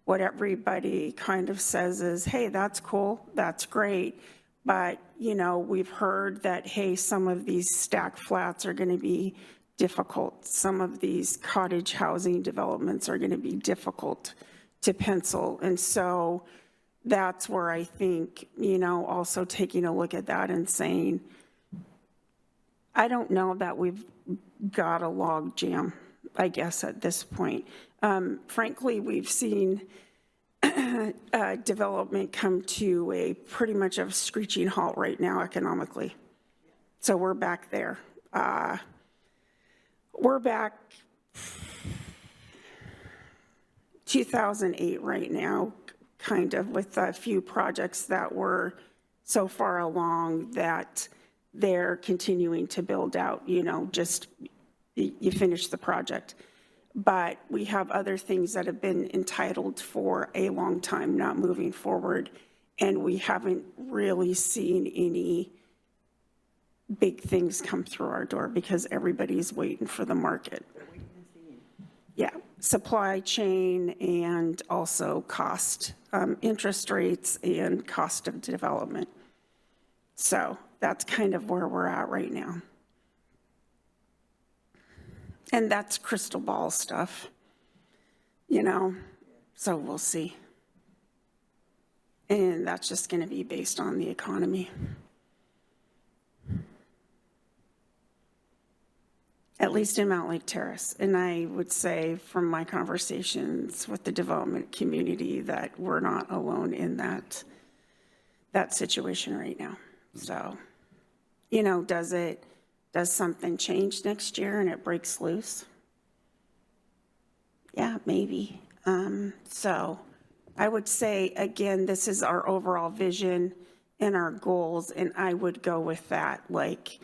what everybody kind of says is, hey, that's cool, that's great. But, you know, we've heard that, hey, some of these stack flats are going to be difficult. Some of these cottage housing developments are going to be difficult to pencil. And so that's where I think, you know, also taking a look at that and saying, I don't know that we've got a log jam, I guess, at this point. Frankly, we've seen development come to a pretty much of screeching halt right now economically. So we're back there. We're back 2008 right now, kind of, with a few projects that were so far along that they're continuing to build out, you know, just you finish the project. But we have other things that have been entitled for a long time, not moving forward. And we haven't really seen any big things come through our door because everybody's waiting for the market. Yeah, supply chain and also cost, interest rates and cost of development. So that's kind of where we're at right now. And that's crystal ball stuff, you know, so we'll see. And that's just going to be based on the economy. At least in Mountlake Terrace. And I would say from my conversations with the development community that we're not alone in that situation right now. So, you know, does something change next year and it breaks loose? Yeah, maybe. So I would say, again, this is our overall vision and our goals, and I would go with that. Like,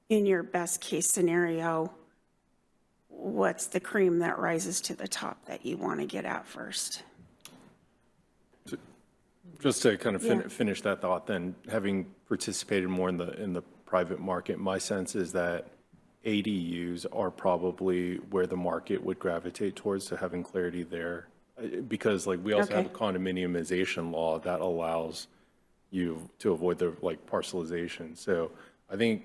in your best case scenario, what's the cream that rises to the top that you want to get at first? Just to kind of finish that thought, then, having participated more in the private market, my sense is that ADUs are probably where the market would gravitate towards, so having clarity there. Because like we also have a condominiumization law that allows you to avoid the like parcelization. So I think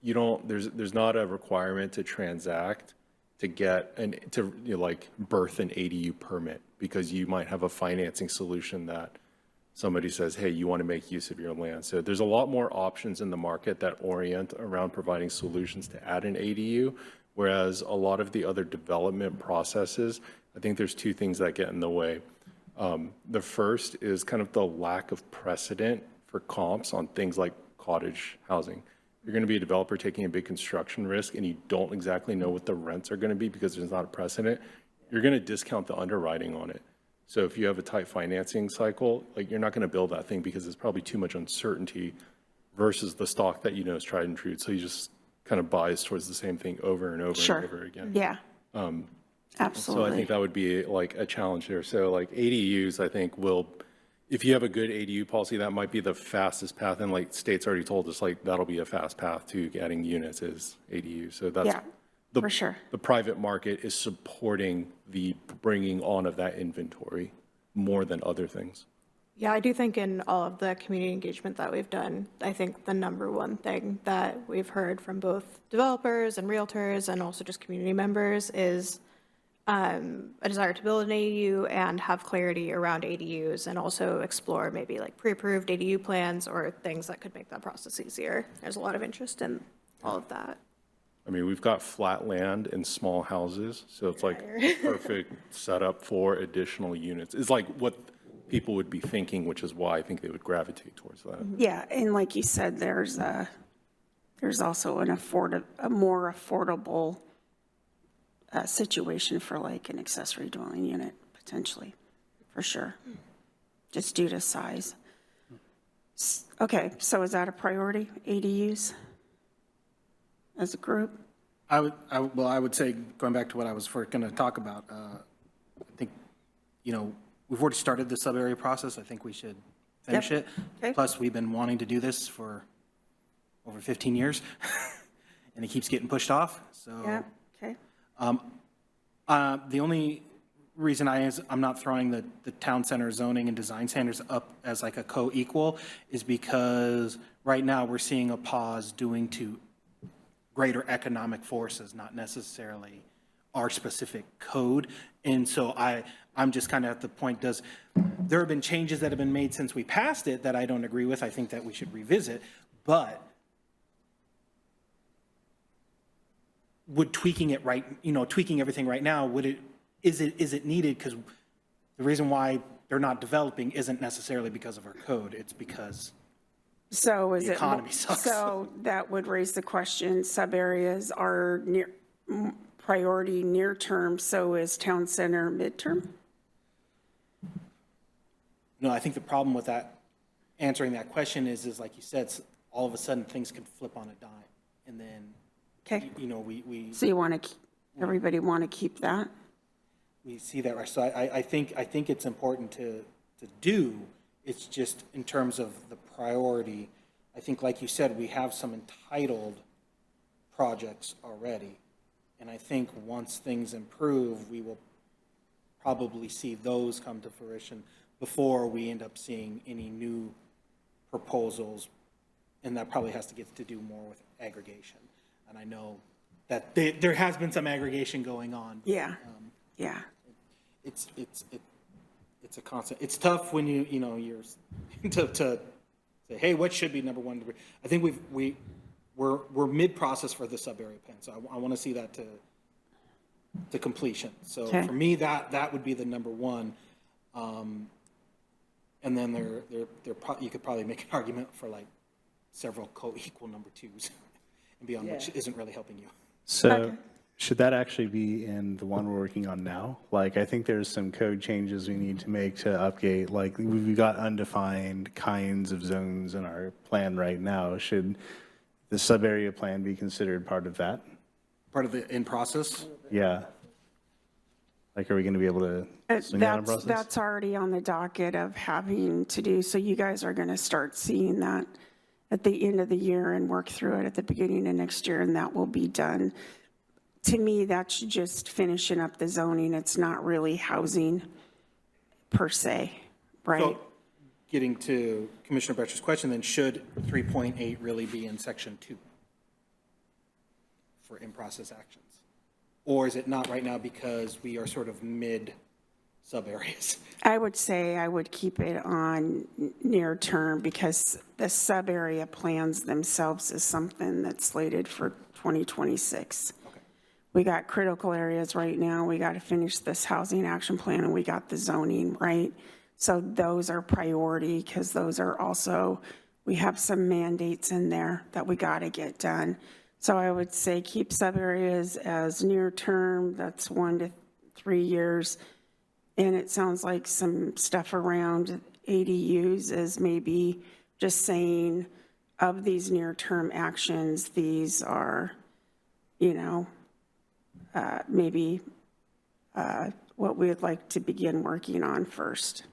you don't, there's not a requirement to transact to get to like birth an ADU permit, because you might have a financing solution that somebody says, hey, you want to make use of your land. So there's a lot more options in the market that orient around providing solutions to add an ADU, Whereas a lot of the other development processes, I think there's two things that get in the way. The first is kind of the lack of precedent for comps on things like cottage housing. You're going to be a developer taking a big construction risk and you don't exactly know what the rents are going to be because there's not a precedent. You're going to discount the underwriting on it. So if you have a tight financing cycle, like you're not going to build that thing because there's probably too much uncertainty versus the stock that you know is tried and true. So you just kind of bias towards the same thing over and over Sure. and over again. Yeah. So Absolutely. I think that would be like a challenge there. So like ADUs, I think will, if you have a good ADU policy, that might be the fastest path. And like state's already told us, like that'll be a fast path to getting units is ADU. So that's Yeah, for sure. the private market is supporting the bringing on of that inventory more than other things. Yeah, I do think in all of the community engagement that we've done, I think the number one thing that we've heard from both developers and realtors and also just community members is a desire to build an ADU and have clarity around ADUs and also explore maybe like pre-approved ADU plans or things that could make that process easier. There's a lot of interest in all of that. I mean, we've got flat land and small houses, so it's like a perfect setup for additional units. It's like what people would be thinking, which is why I think they would gravitate towards that. Yeah, and like you said, there's also a more affordable situation for like an accessory dwelling unit, potentially, for sure, just due to size. Okay, so is that a priority, ADUs, as a group? I would say, going back to what I was going to talk about, I think, we've already started the sub-area process. I think we should finish Yep. it. Okay. Plus, we've been wanting to do this for over 15 years, and it keeps getting pushed off, so. Yeah, okay. The only reason I'm not throwing the town center zoning and design standards up as like a co-equal is because right now we're seeing a pause due to greater economic forces, not necessarily our specific code. And so I'm just kind of at the point, there have been changes that have been made since we passed it that I don't agree with. I think that we should revisit, but would tweaking everything right now, is it needed? Because the reason why they're not developing isn't necessarily because of our code, it's because So is the it, economy sucks. so that would raise the question, sub-areas are priority near term, so is town center midterm? No, I think the problem with that, answering that question is like you said, all of a sudden things can flip on a dime. And then, Okay, we so you want to, everybody want to keep that? we see that, right? So I think it's important to do. It's just in terms of the priority. I think, like you said, we have some entitled projects already. And I think once things improve, we will probably see those come to fruition before we end up seeing any new proposals. And that probably has to get to do more with aggregation. And I know that there has been some aggregation going on. Yeah, yeah. It's a constant, it's tough when you're to say, hey, what should be number one? I think we're mid-process for the sub-area plan, so I want to see that to completion. So Okay. for me, that would be the number one. And then you could probably make an argument for like several co-equal number twos and beyond, which isn't really helping you. So should that actually be in the one we're working on now? Like, I think there's some code changes we need to make to update. Like, we've got undefined kinds of zones in our plan right now. Should the sub-area plan be considered part of that? Part of the in-process? Yeah. Like, are we going to be able to swing that in process? That's already on the docket of having to do, so you guys are going to start seeing that at the end of the year and work through it at the beginning of next year, and that will be done. To me, that's just finishing up the zoning. It's not really housing per se, right? So getting to Commissioner Betcher's question, then should 3.8 really be in section 2 for in-process actions? Or is it not right now because we are sort of mid sub-areas? I would say I would keep it on near term because the sub-area plans themselves is something that's slated for 2026. Okay. we got critical areas right now, we got to finish this housing action plan, and we got the zoning, right? So those are priority, because those are also, we have some mandates in there that we got to get done. So I would say keep sub-areas as near term, that's 1 to 3 years. And it sounds like some stuff around ADUs is maybe just saying of these near-term actions, these are, you know, maybe what we would like to begin working on first,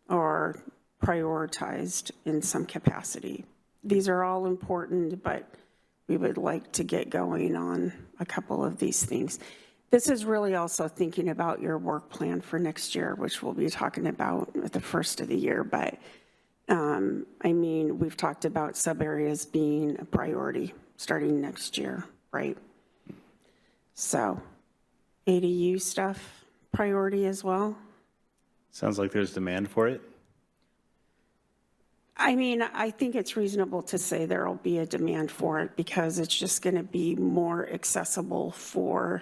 or prioritized in some capacity. These are all important, but we would like to get going on a couple of these things. This is really also thinking about your work plan for next year, which we'll be talking about at the first of the year. But I mean, we've talked about sub-areas being a priority starting next year, right? So ADU stuff, priority as well. Sounds like there's demand for it. I mean, I think it's reasonable to say there will be a demand for it, because it's just going to be more accessible for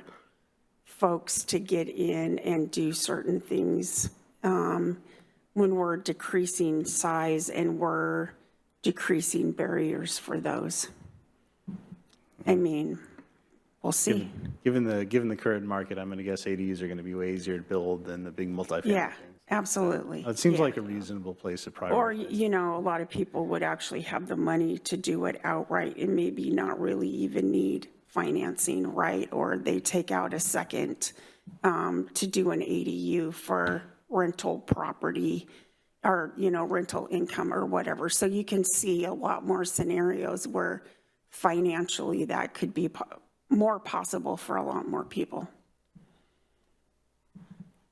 folks to get in and do certain things when we're decreasing size and we're decreasing barriers for those. I mean, we'll see. Given the current market, I'm going to guess ADUs are going to be way easier to build than the big multifamily Yeah, things. absolutely. It seems Yeah. like a reasonable place to prioritize. Or, you know, a lot of people would actually have the money to do it outright and maybe not really even need financing, right? Or they take out a second to do an ADU for rental property, or, you know, rental income or whatever. So you can see a lot more scenarios where financially that could be more possible for a lot more people.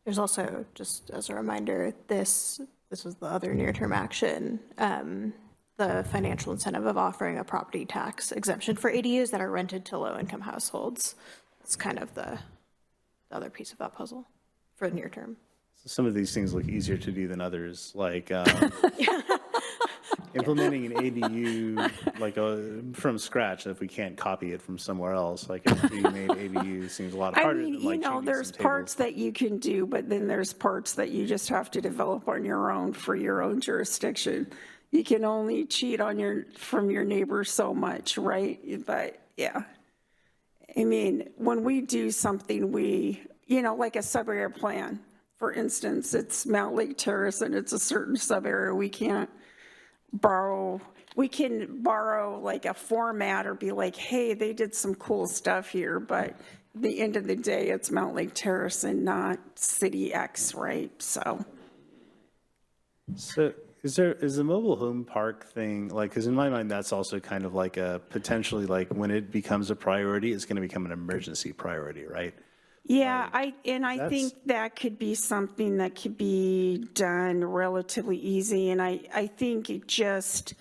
There's also, just as a reminder, this was the other near-term action, the financial incentive of offering a property tax exemption for ADUs that are rented to low-income households. It's kind of the other piece of that puzzle for the near term. Some of these things look easier to do than others, like implementing an ADU like from scratch. If we can't copy it from somewhere else, like a pre-made ADU seems a lot I harder mean, than you like know, changing there's some parts tables. that you can do, but then there's parts that you just have to develop on your own for your own jurisdiction. You can only cheat on from your neighbor so much, right? But yeah, I mean, when we do something, you know, like a sub-area plan, for instance, it's Mountlake Terrace and it's a certain sub-area. We can borrow like a format or be like, hey, they did some cool stuff here, but at the end of the day, it's Mountlake Terrace and not City X, right? So Is the mobile home park thing, like, because in my mind, that's also kind of like a potentially, like, when it becomes a priority, it's going to become an emergency priority, right? yeah, I that's- think that could be something that could be done relatively easy. And I think it just,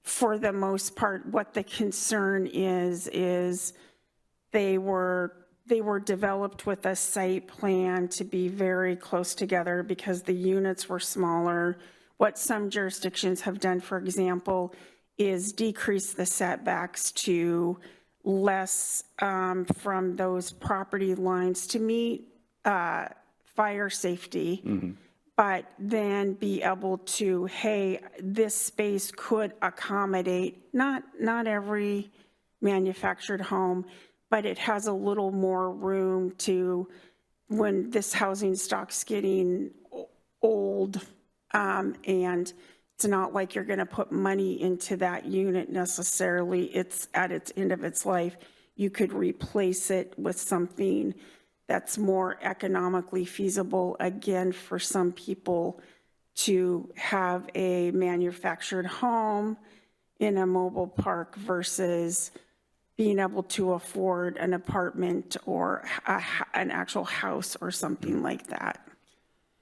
for the most part, what the concern is they were developed with a site plan to be very close together because the units were smaller. What some jurisdictions have done, for example, is decrease the setbacks to less from those property lines to meet fire safety, but then be able to, hey, this space could accommodate not every manufactured home, but it has a little more room to, when this housing stock's getting old, and it's not like you're going to put money into that unit necessarily. It's at its end of its life. You could replace it with something that's more economically feasible, again, for some people to have a manufactured home in a mobile park versus being able to afford an apartment or an actual house or something like that.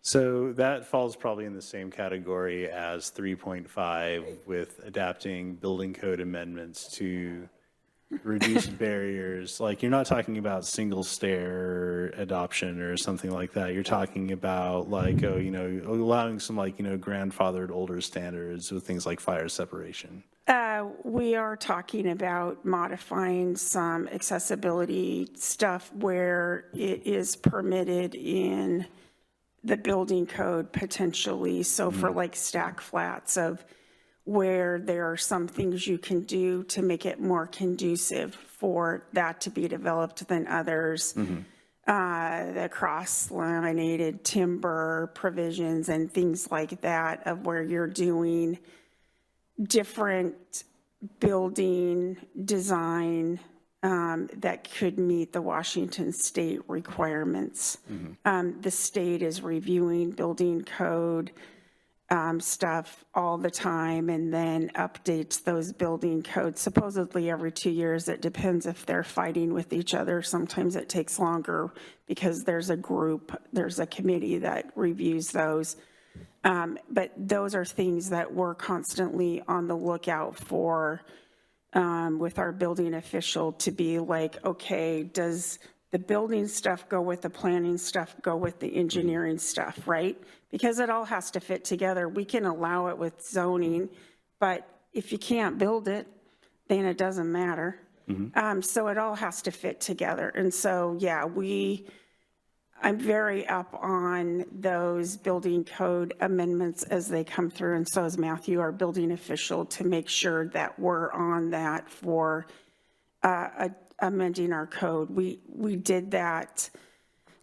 So that falls probably in the same category as 3.5 with adapting building code amendments to reduce barriers. Like, you're not talking about single stair adoption or something like that. You're talking about like, allowing some like, grandfathered older standards with things like fire separation. We are talking about modifying some accessibility stuff where it is permitted in the building code potentially. So for like stack flats of where there are some things you can do to make it more conducive for that to be developed than others. The cross-laminated timber provisions and things like that of where you're doing different building design that could meet the Washington state requirements. The state is reviewing building code stuff all the time and then updates those building codes supposedly every 2 years. It depends if they're fighting with each other. Sometimes it takes longer because there's a committee that reviews those. But those are things that we're constantly on the lookout for with our building official to be like, okay, does the building stuff go with the planning stuff, go with the engineering stuff, right? Because it all has to fit together. We can allow it with zoning, but if you can't build it, then it doesn't matter. So it all has to fit together. And so, yeah, I'm very up on those building code amendments as they come through, and so is Matthew, our building official, to make sure that we're on that for amending our code. We did that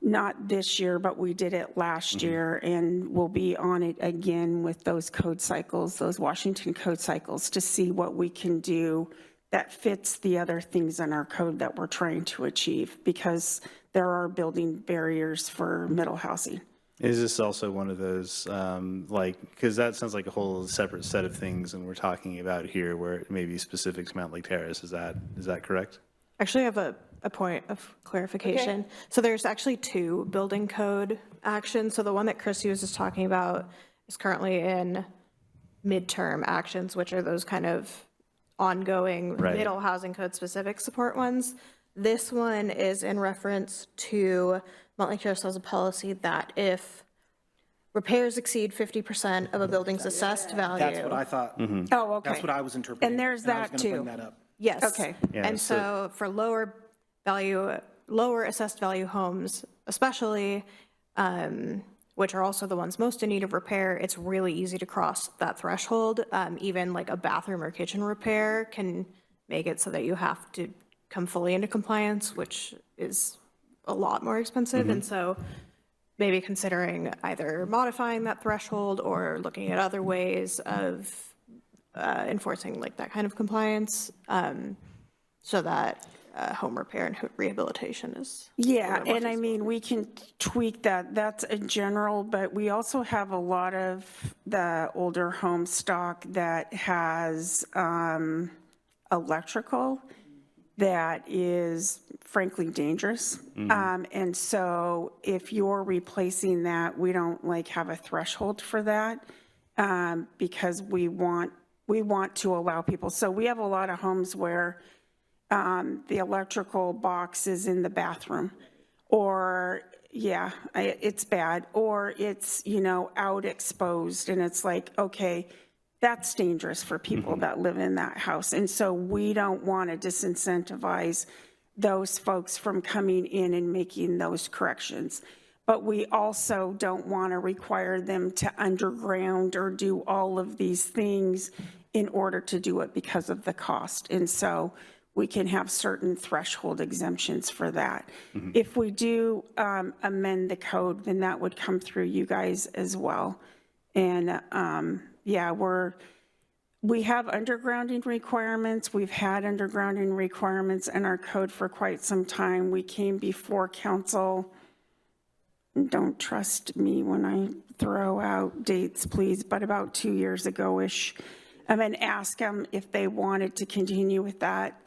not this year, but we did it last year, and we'll be on it again with those code cycles, those Washington code cycles, to see what we can do that fits the other things in our code that we're trying to achieve, because there are building barriers for middle housing. Is this also one of those, because that sounds like a whole separate set of things, and we're talking about here where it may be specific to Mountlake Terrace. Is that correct? Actually, I have a point of clarification. So there's actually 2 building code actions. So the one that Chrissy was just talking about is currently in midterm actions, which are those kind of ongoing middle housing code specific support ones. This one is in reference to Mountlake Terrace has a policy that if repairs exceed 50% of a building's assessed value. That's what I thought. Oh, okay. That's what I was interpreting. And there's I was that gonna bring too. that up. Yes. Okay. Yeah, And so for lower assessed value homes, especially, which are also the ones most in need of repair, it's really easy to cross that threshold. Even like a bathroom or kitchen repair can make it so that you have to come fully into compliance, which is a lot more expensive. And so maybe considering either modifying that threshold or looking at other ways of enforcing like that kind of compliance, so that home repair and rehabilitation is. Yeah, and I mean, we can tweak that. That's a general, but we also have a lot of the older home stock that has electrical that is frankly dangerous. And so if you're replacing that, we don't like have a threshold for that because we want to allow people. So we have a lot of homes where the electrical box is in the bathroom, or it's bad, or it's, out exposed, and it's like, okay, that's dangerous for people that live in that house. And so we don't want to disincentivize those folks from coming in and making those corrections. But we also don't want to require them to underground or do all of these things in order to do it because of the cost. And so we can have certain threshold exemptions for that. If we do amend the code, then that would come through you guys as well. And we have undergrounding requirements. We've had undergrounding requirements in our code for quite some time. We came before council. Don't trust me when I throw out dates, please, but about 2 years ago-ish, and asked them if they wanted to continue with that.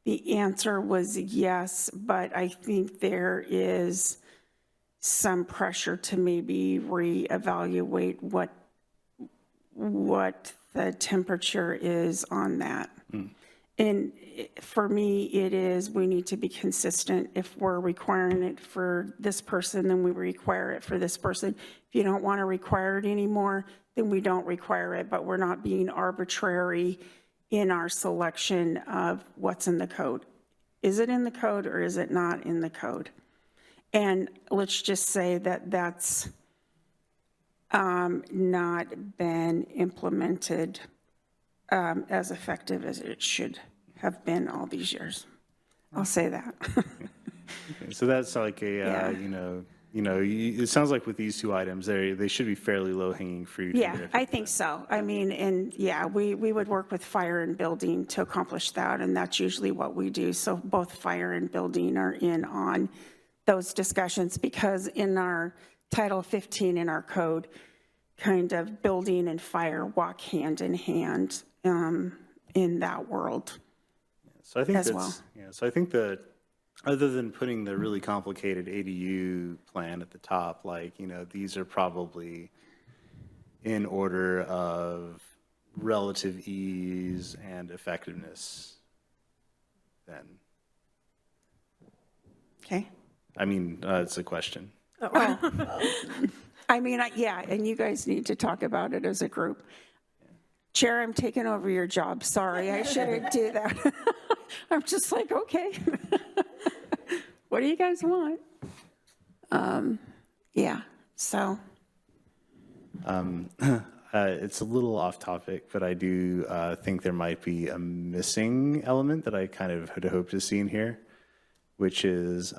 The answer was yes, but I think there is some pressure to maybe reevaluate what the temperature is on that. And for me, it is, we need to be consistent. If we're requiring it for this person, then we require it for this person. If you don't want to require it anymore, then we don't require it, but we're not being arbitrary in our selection of what's in the code. Is it in the code or is it not in the code? And let's just say that that's not been implemented as effective as it should have been all these years. I'll say that. So that's like a, Yeah. it sounds like with these two items, they should be fairly low-hanging fruit. Yeah, even if- I think so. I mean, and yeah, we would work with fire and building to accomplish that, and that's usually what we do. So both fire and building are in on those discussions because in our Title 15 in our code, kind of building and fire walk hand in hand in that world. So I think as that's, well. yeah, so I think that other than putting the really complicated ADU plan at the top, like, these are probably in order of relative ease and effectiveness then. Okay? I mean, it's a question. I mean, yeah, and you guys need to talk about it as a group. Chair, I'm taking over your job. Sorry, I shouldn't do that. I'm just like, okay. What do you guys want? Yeah, so. It's a little off topic, but I do think there might be a missing element that I kind of had hoped to see in here, which is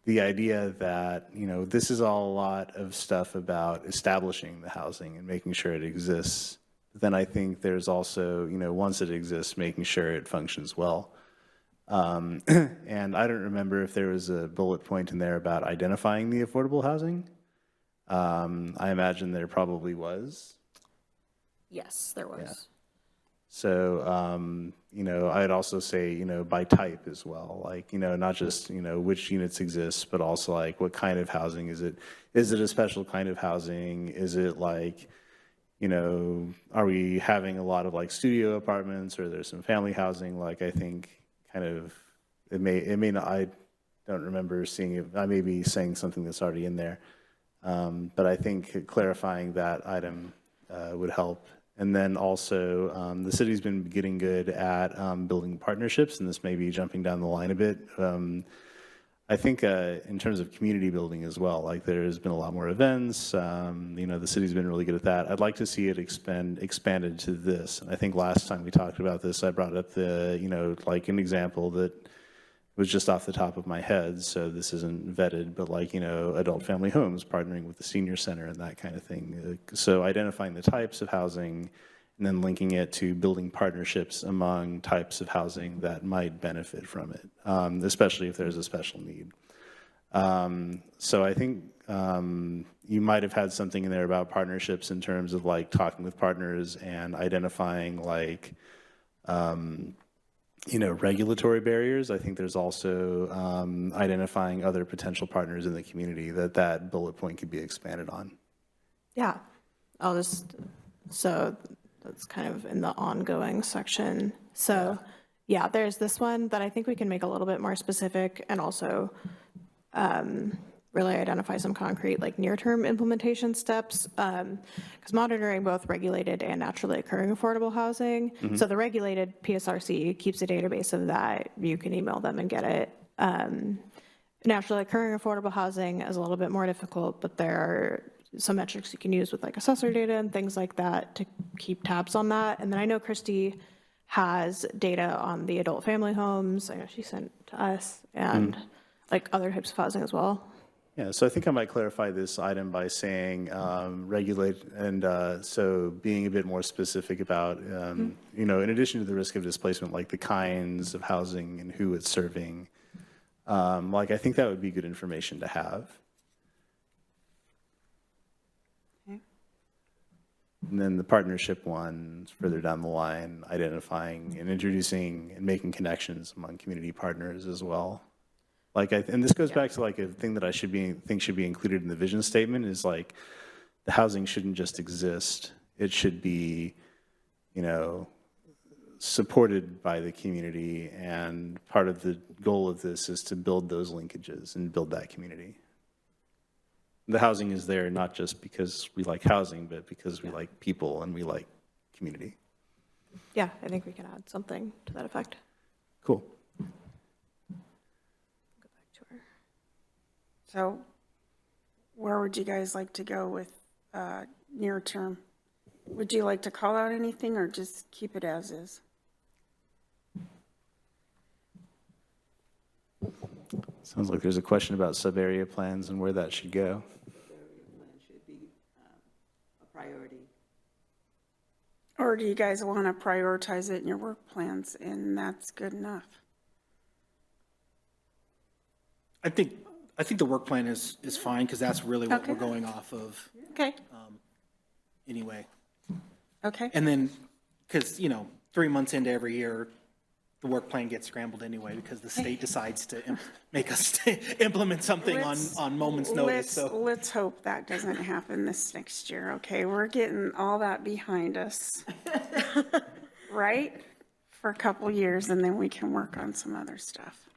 the idea that, this is all a lot of stuff about establishing the housing and making sure it exists. Then I think there's also, once it exists, making sure it functions well. And I don't remember if there was a bullet point in there about identifying the affordable housing. I imagine there probably was. Yes, there was. So, I'd also say, by type as well, like, not just, which units exist, but also like what kind of housing is it? Is it a special kind of housing? Is it like, are we having a lot of like studio apartments or there's some family housing? Like, I think kind of, it may not, I don't remember seeing it. I may be saying something that's already in there. But I think clarifying that item would help. And then also, the city's been getting good at building partnerships, and this may be jumping down the line a bit. I think in terms of community building as well, like there's been a lot more events. The city's been really good at that. I'd like to see it expanded to this. And I think last time we talked about this, I brought up like an example that was just off the top of my head, so this isn't vetted, but like, adult family homes partnering with the senior center and that kind of thing. So identifying the types of housing and then linking it to building partnerships among types of housing that might benefit from it, especially if there's a special need. So I think you might have had something in there about partnerships in terms of like talking with partners and identifying like, regulatory barriers. I think there's also identifying other potential partners in the community that bullet point could be expanded on. Yeah, so that's kind of in the ongoing section. So, yeah, there's this one that I think we can make a little bit more specific and also really identify some concrete, like near-term implementation steps, because monitoring both regulated and naturally occurring affordable housing. So the regulated PSRC keeps a database of that. You can email them and get it. Naturally occurring affordable housing is a little bit more difficult, but there are some metrics you can use with like assessor data and things like that to keep tabs on that. And then I know Christy has data on the adult family homes. I know she sent to us and like other types of housing as well. Yeah, so I think I might clarify this item by saying regulate, and so being a bit more specific about, in addition to the risk of displacement, like the kinds of housing and who it's serving. Like, I think that would be good information to have. And then the partnership one, further down the line, identifying and introducing and making connections among community partners as well. Like, and this goes back to like a thing that I think should be included in the vision statement is like, the housing shouldn't just exist. It should be, supported by the community. And part of the goal of this is to build those linkages and build that community. The housing is there not just because we like housing, but because we like people and we like community. Yeah, I think we can add something to that effect. Cool. Go back to our. So where would you guys like to go with near term? Would you like to call out anything or just keep it as is? Sounds like there's a question about sub-area plans and where that should go. Should be a priority. Or do you guys want to prioritize it in your work plans and that's good enough? I think the work plan is fine, because that's really what we're Okay. going off of Okay, anyway. okay. And then, because, 3 months into every year, the work plan gets scrambled anyway, because the state decides to make us implement something Let's- on moment's notice, so. Let's hope that doesn't happen this next year, okay? We're getting all that behind us. Right? For a couple years, and then we can work on some other stuff.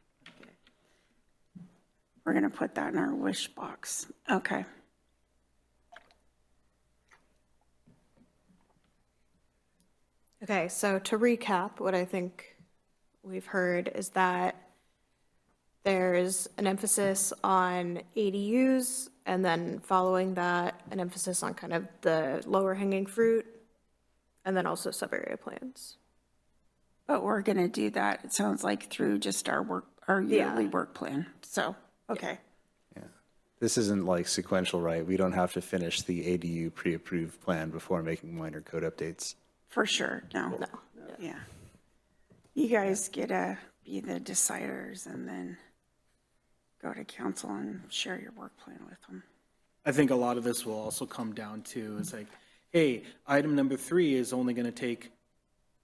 We're gonna put that in our wish box. Okay. Okay, so to recap, what I think we've heard is that there's an emphasis on ADUs, and then following that, an emphasis on kind of the lower hanging fruit, and then also sub-area plans. But we're gonna do that, it sounds like, through just our yearly work plan. So, okay. This isn't like sequential, right? We don't have to finish the ADU pre-approved plan before making minor code updates. For sure, no. Yeah. You guys get to be the deciders and then go to council and share your work plan with them. I think a lot of this will also come down to, it's like, hey, item number 3 is only going to take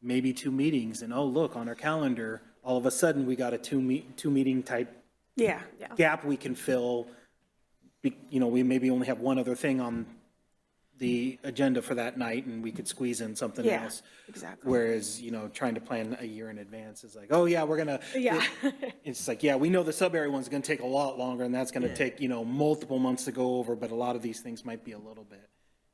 maybe 2 meetings, and oh, look, on our calendar, all of a sudden, we got a two meeting type Yeah, gap we can fill. We maybe only have one other thing on the agenda for that night, and we could squeeze in something Yeah, else. exactly. Whereas, trying to plan a year in advance is like, oh, yeah, we're going to. Yeah. It's like, yeah, we know the sub-area one's going to take a lot longer, and that's going to take, multiple months to go over, but a lot of these things might be a little bit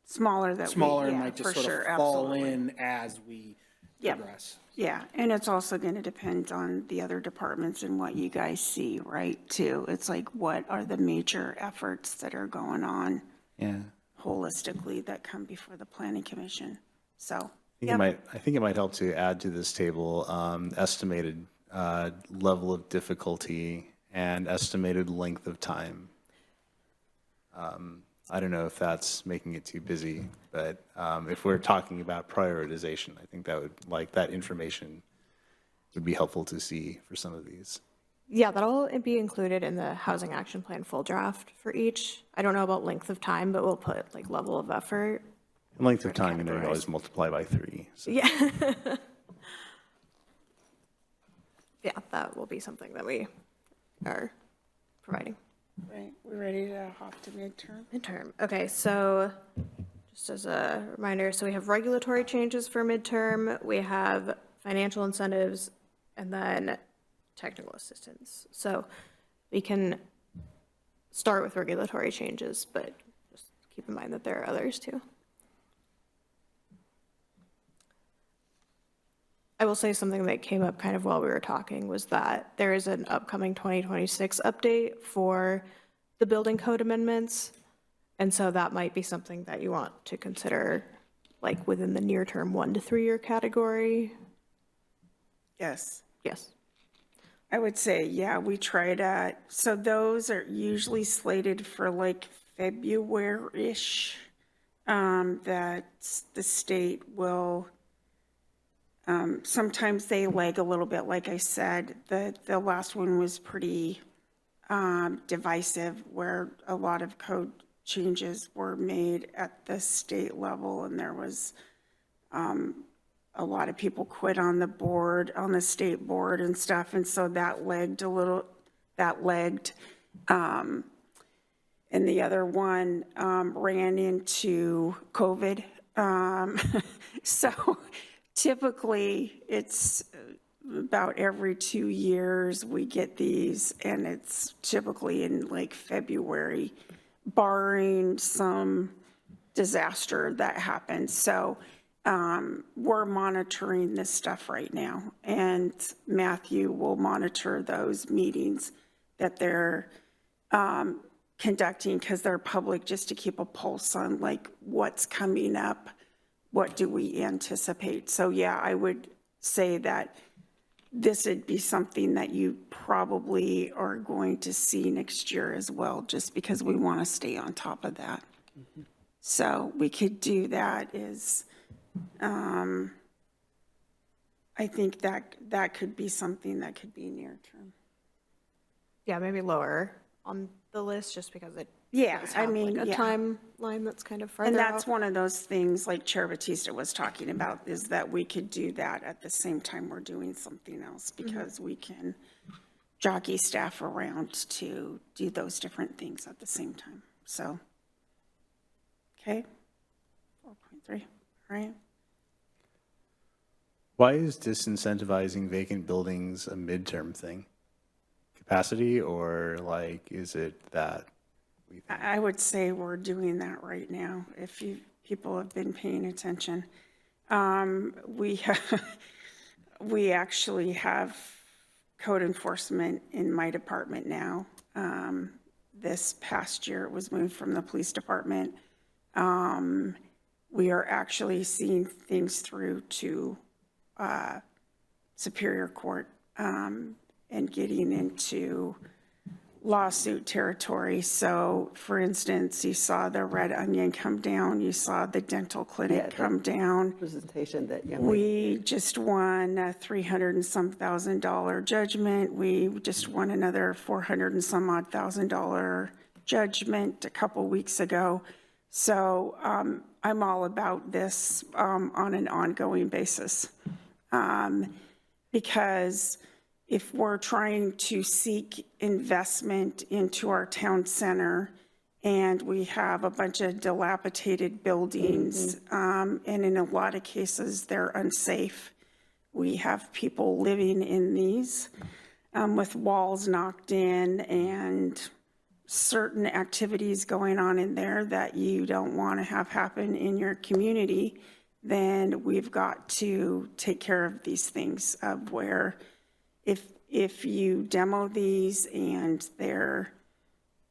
smaller smaller and yeah, might just for sort sure, of fall absolutely. in as we Yep. progress. Yeah, and it's also going to depend on the other departments and what you guys see, right, too? It's like, what are the major efforts that are going on Yeah. holistically that come before the planning commission? So, I think it might help to add to this table estimated level of difficulty and estimated length of time. I don't know if that's making it too busy, but if we're talking about prioritization, I think that information would be helpful to see for some of these. Yeah, that'll be included in the housing action plan full draft for each. I don't know about length of time, but we'll put like level of effort. And length of time, you categorize. always multiply by 3. So. Yeah. Yeah, that will be something that we are providing. right, we ready to hop to midterm? Midterm. Okay, so just as a reminder, so we have regulatory changes for midterm, we have financial incentives, and then technical assistance. So we can start with regulatory changes, but just keep in mind that there are others too. I will say something that came up kind of while we were talking was that there is an upcoming 2026 update for the building code amendments. And so that might be something that you want to consider, like within the near term 1 to 3 year category. Yes. Yes. I would say, yeah, we try to, so those are usually slated for like February-ish, that the state will, sometimes they lag a little bit, like I said. The last one was pretty divisive, where a lot of code changes were made at the state level, and there was a lot of people quit on the board, on the state board and stuff, and so that lagged a little, and the other one ran into COVID. So typically, it's about every 2 years we get these, and it's typically in like February, barring some disaster that happens. So we're monitoring this stuff right now, and Matthew will monitor those meetings that they're conducting, because they're public, just to keep a pulse on like what's coming up, what do we anticipate. So yeah, I would say that this would be something that you probably are going to see next year as well, just because we want to stay on top of that. So we could do that is, I think that could be something that could be near term. Yeah, maybe lower on the list, just because it Yeah, does I have mean, like a yeah. timeline that's kind of farther And that's out. one of those things like Chair Batista was talking about, is that we could do that at the same time we're doing something else, because we can jockey staff around to do those different things at the same time. So, okay, 4.3, all right. Why is disincentivizing vacant buildings a midterm thing? Capacity, or like, is it that we think? I would say we're doing that right now, if people have been paying attention. We actually have code enforcement in my department now. This past year, it was moved from the police department. We are actually seeing things through to Superior Court, and getting into lawsuit territory. So for instance, you saw the Red Onion come down, you saw the dental clinic come down. Presentation that young lady. We just won a $300 and some thousand judgment. We just won another $400 and some odd $1,000 judgment a couple weeks ago. So I'm all about this on an ongoing basis, because if we're trying to seek investment into our town center and we have a bunch of dilapidated buildings, and in a lot of cases, they're unsafe. We have people living in these with walls knocked in and certain activities going on in there that you don't want to have happen in your community, then we've got to take care of these things, of where if you demo these and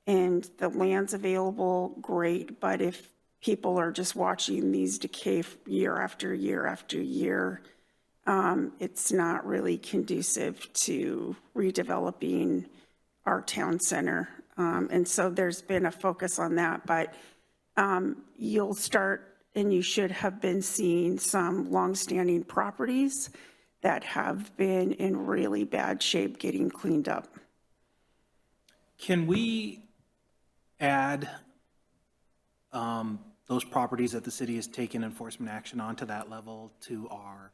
the land's available, great. But if people are just watching these decay year after year after year, it's not really conducive to redeveloping our town center. And so there's been a focus on that, but you'll start, and you should have been seeing some longstanding properties that have been in really bad shape getting cleaned up. Can we add those properties that the city has taken enforcement action on to that level to our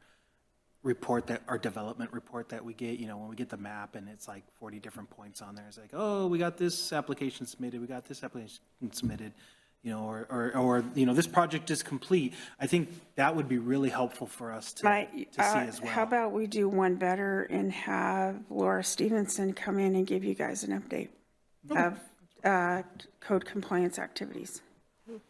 report, that our development report that we get? You know, when we get the map and it's like 40 different points on there, it's like, oh, we got this application submitted, we got this application submitted, you know, or you know, this project is complete. I think that would be really helpful for us to see as well. How about we do one better and have Laura Stevenson come in and give you guys an update of code compliance activities?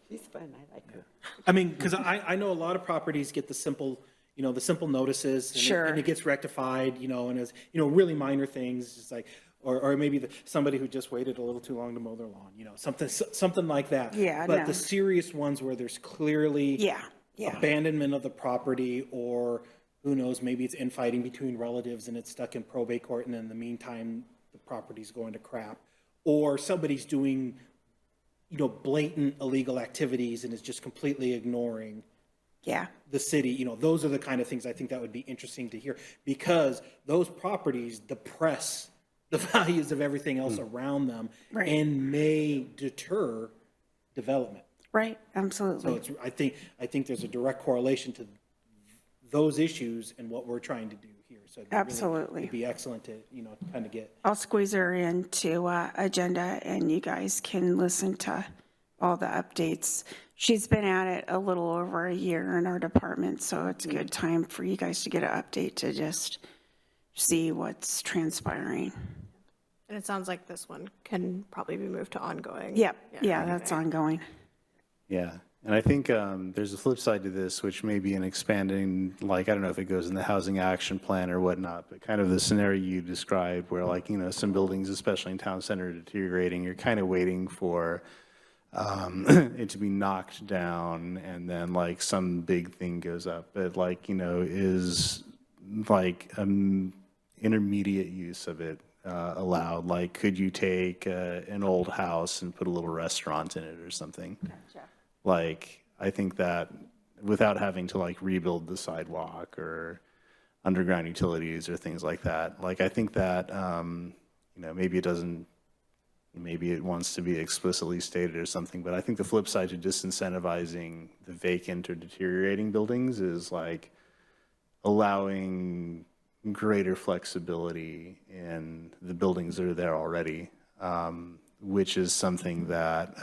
She's fun, I like her. I mean, because I know a lot of properties get the simple, you know, the simple notices. And Sure. and it gets rectified, you know, and as, you know, really minor things, just like, or maybe somebody who just waited a little too long to mow their lawn, you know, something like that. Yeah, But no. the serious ones where there's clearly Yeah. abandonment of the property, or who knows, maybe it's infighting between relatives and it's stuck in probate court, and in the meantime, the property's going to crap. Or somebody's doing, you know, blatant illegal activities and is just completely ignoring Yeah. the city. You know, those are the kind of things I think that would be interesting to hear, because those properties depress the values of everything else around them, Right. and may deter development. Right, So absolutely. it's, I think there's a direct correlation to those issues and what we're trying to do here. So it'd be really- Absolutely. It'd be excellent to, you know, kind of get. I'll squeeze her into agenda, and you guys can listen to all the updates. She's been at it a little over a year in our department, so it's a good time for you guys to get an update, to just see what's transpiring. And it sounds like this one can probably be moved to ongoing. Yep, yeah, that's ongoing. Yeah, And I think there's a flip side to this, which may be an expanding, like, I don't know if it goes in the housing action plan or whatnot, but kind of the scenario you described where, like, you know, some buildings, especially in town center, are deteriorating, you're kind of waiting for it to be knocked down and then like some big thing goes up. But like, you know, is like intermediate use of it allowed? Like, could you take an old house and put a little restaurant in it or something? Like, I think that without having to like rebuild the sidewalk or underground utilities or things like that, like, I think that, you know, maybe it doesn't, maybe it wants to be explicitly stated or something, but I think the flip side to disincentivizing the vacant or deteriorating buildings is like allowing greater flexibility in the buildings that are there already, which is something that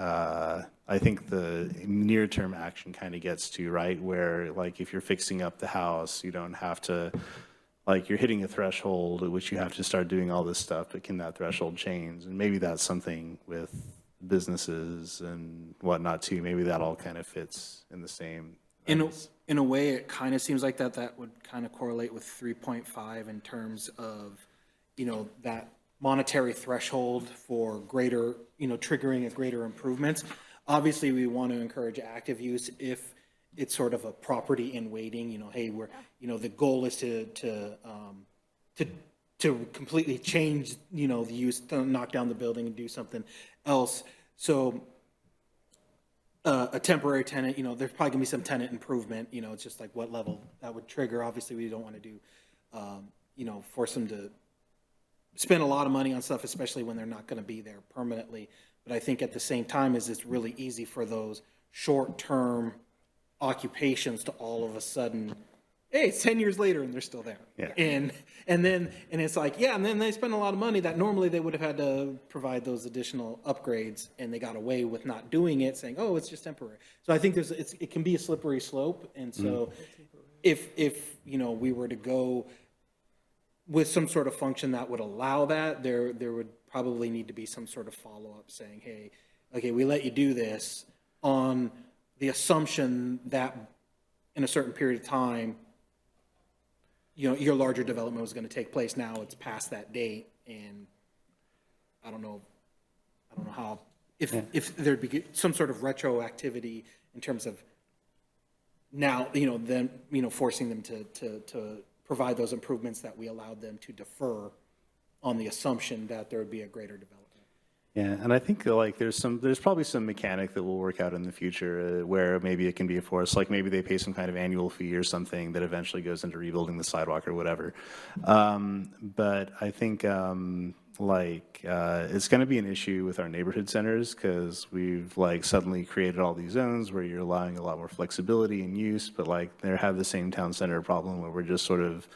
I think the near-term action kind of gets to, right? Where like if you're fixing up the house, you don't have to, like you're hitting a threshold at which you have to start doing all this stuff, but can that threshold change? And maybe that's something with businesses and whatnot too. Maybe that all kind of fits in the same. In a way, it kind of seems like that would kind of correlate with 3.5 in terms of, you know, that monetary threshold for greater, you know, triggering a greater improvements. Obviously, we want to encourage active use if it's sort of a property in waiting, you know, hey, we're, you know, the goal is to completely change, you know, the use, to knock down the building and do something else. So a temporary tenant, you know, there's probably gonna be some tenant improvement, you know, it's just like what level that would trigger. Obviously, we don't want to do, you know, force them to spend a lot of money on stuff, especially when they're not going to be there permanently. But I think at the same time is it's really easy for those short-term occupations to all of a sudden, hey, it's 10 years later and they're still there. Yeah. And it's like, yeah, and then they spend a lot of money that normally they would have had to provide those additional upgrades, and they got away with not doing it, saying, oh, it's just temporary. So I think it can be a slippery slope. And so if, you know, we were to go with some sort of function that would allow that, there would probably need to be some sort of follow-up saying, hey, okay, we let you do this on the assumption that in a certain period of time, you know, your larger development was going to take place. Now it's past that date, and I don't know how, if there'd be some sort of retroactivity in terms of now, you know, then, you know, forcing them to provide those improvements that we allowed them to defer on the assumption that there would be a greater development. Yeah, and I think like there's probably some mechanic that will work out in the future where maybe it can be enforced, like maybe they pay some kind of annual fee or something that eventually goes into rebuilding the sidewalk or whatever. But I think it's going to be an issue with our neighborhood centers because we've like suddenly created all these zones where you're allowing a lot more flexibility in use, but like they have the same town center problem where we're just sort of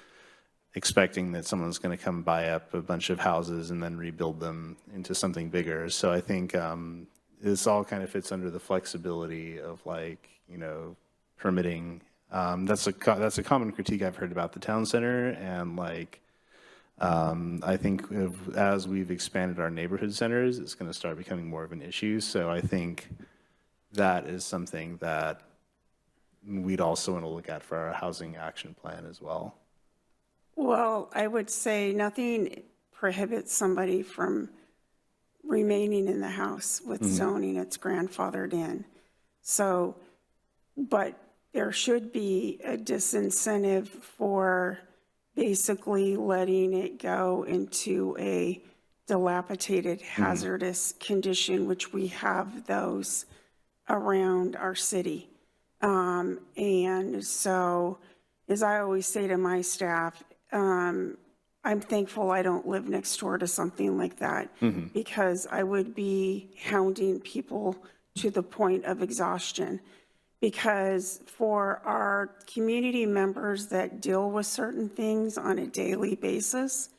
expecting that someone's going to come buy up a bunch of houses and then rebuild them into something bigger. So I think this all kind of fits under the flexibility of like, you know, permitting. That's a common critique I've heard about the town center. And like, I think as we've expanded our neighborhood centers, it's going to start becoming more of an issue. So I think that is something that we'd also want to look at for our housing action plan as well. Well, I would say nothing prohibits somebody from remaining in the house with zoning it's grandfathered in. So, but there should be a disincentive for basically letting it go into a dilapidated hazardous condition, which we have those around our city. And so, as I always say to my staff, I'm thankful I don't live next door to something like that because I would be hounding people to the point of exhaustion. Because for our community members that deal with certain things on a daily basis,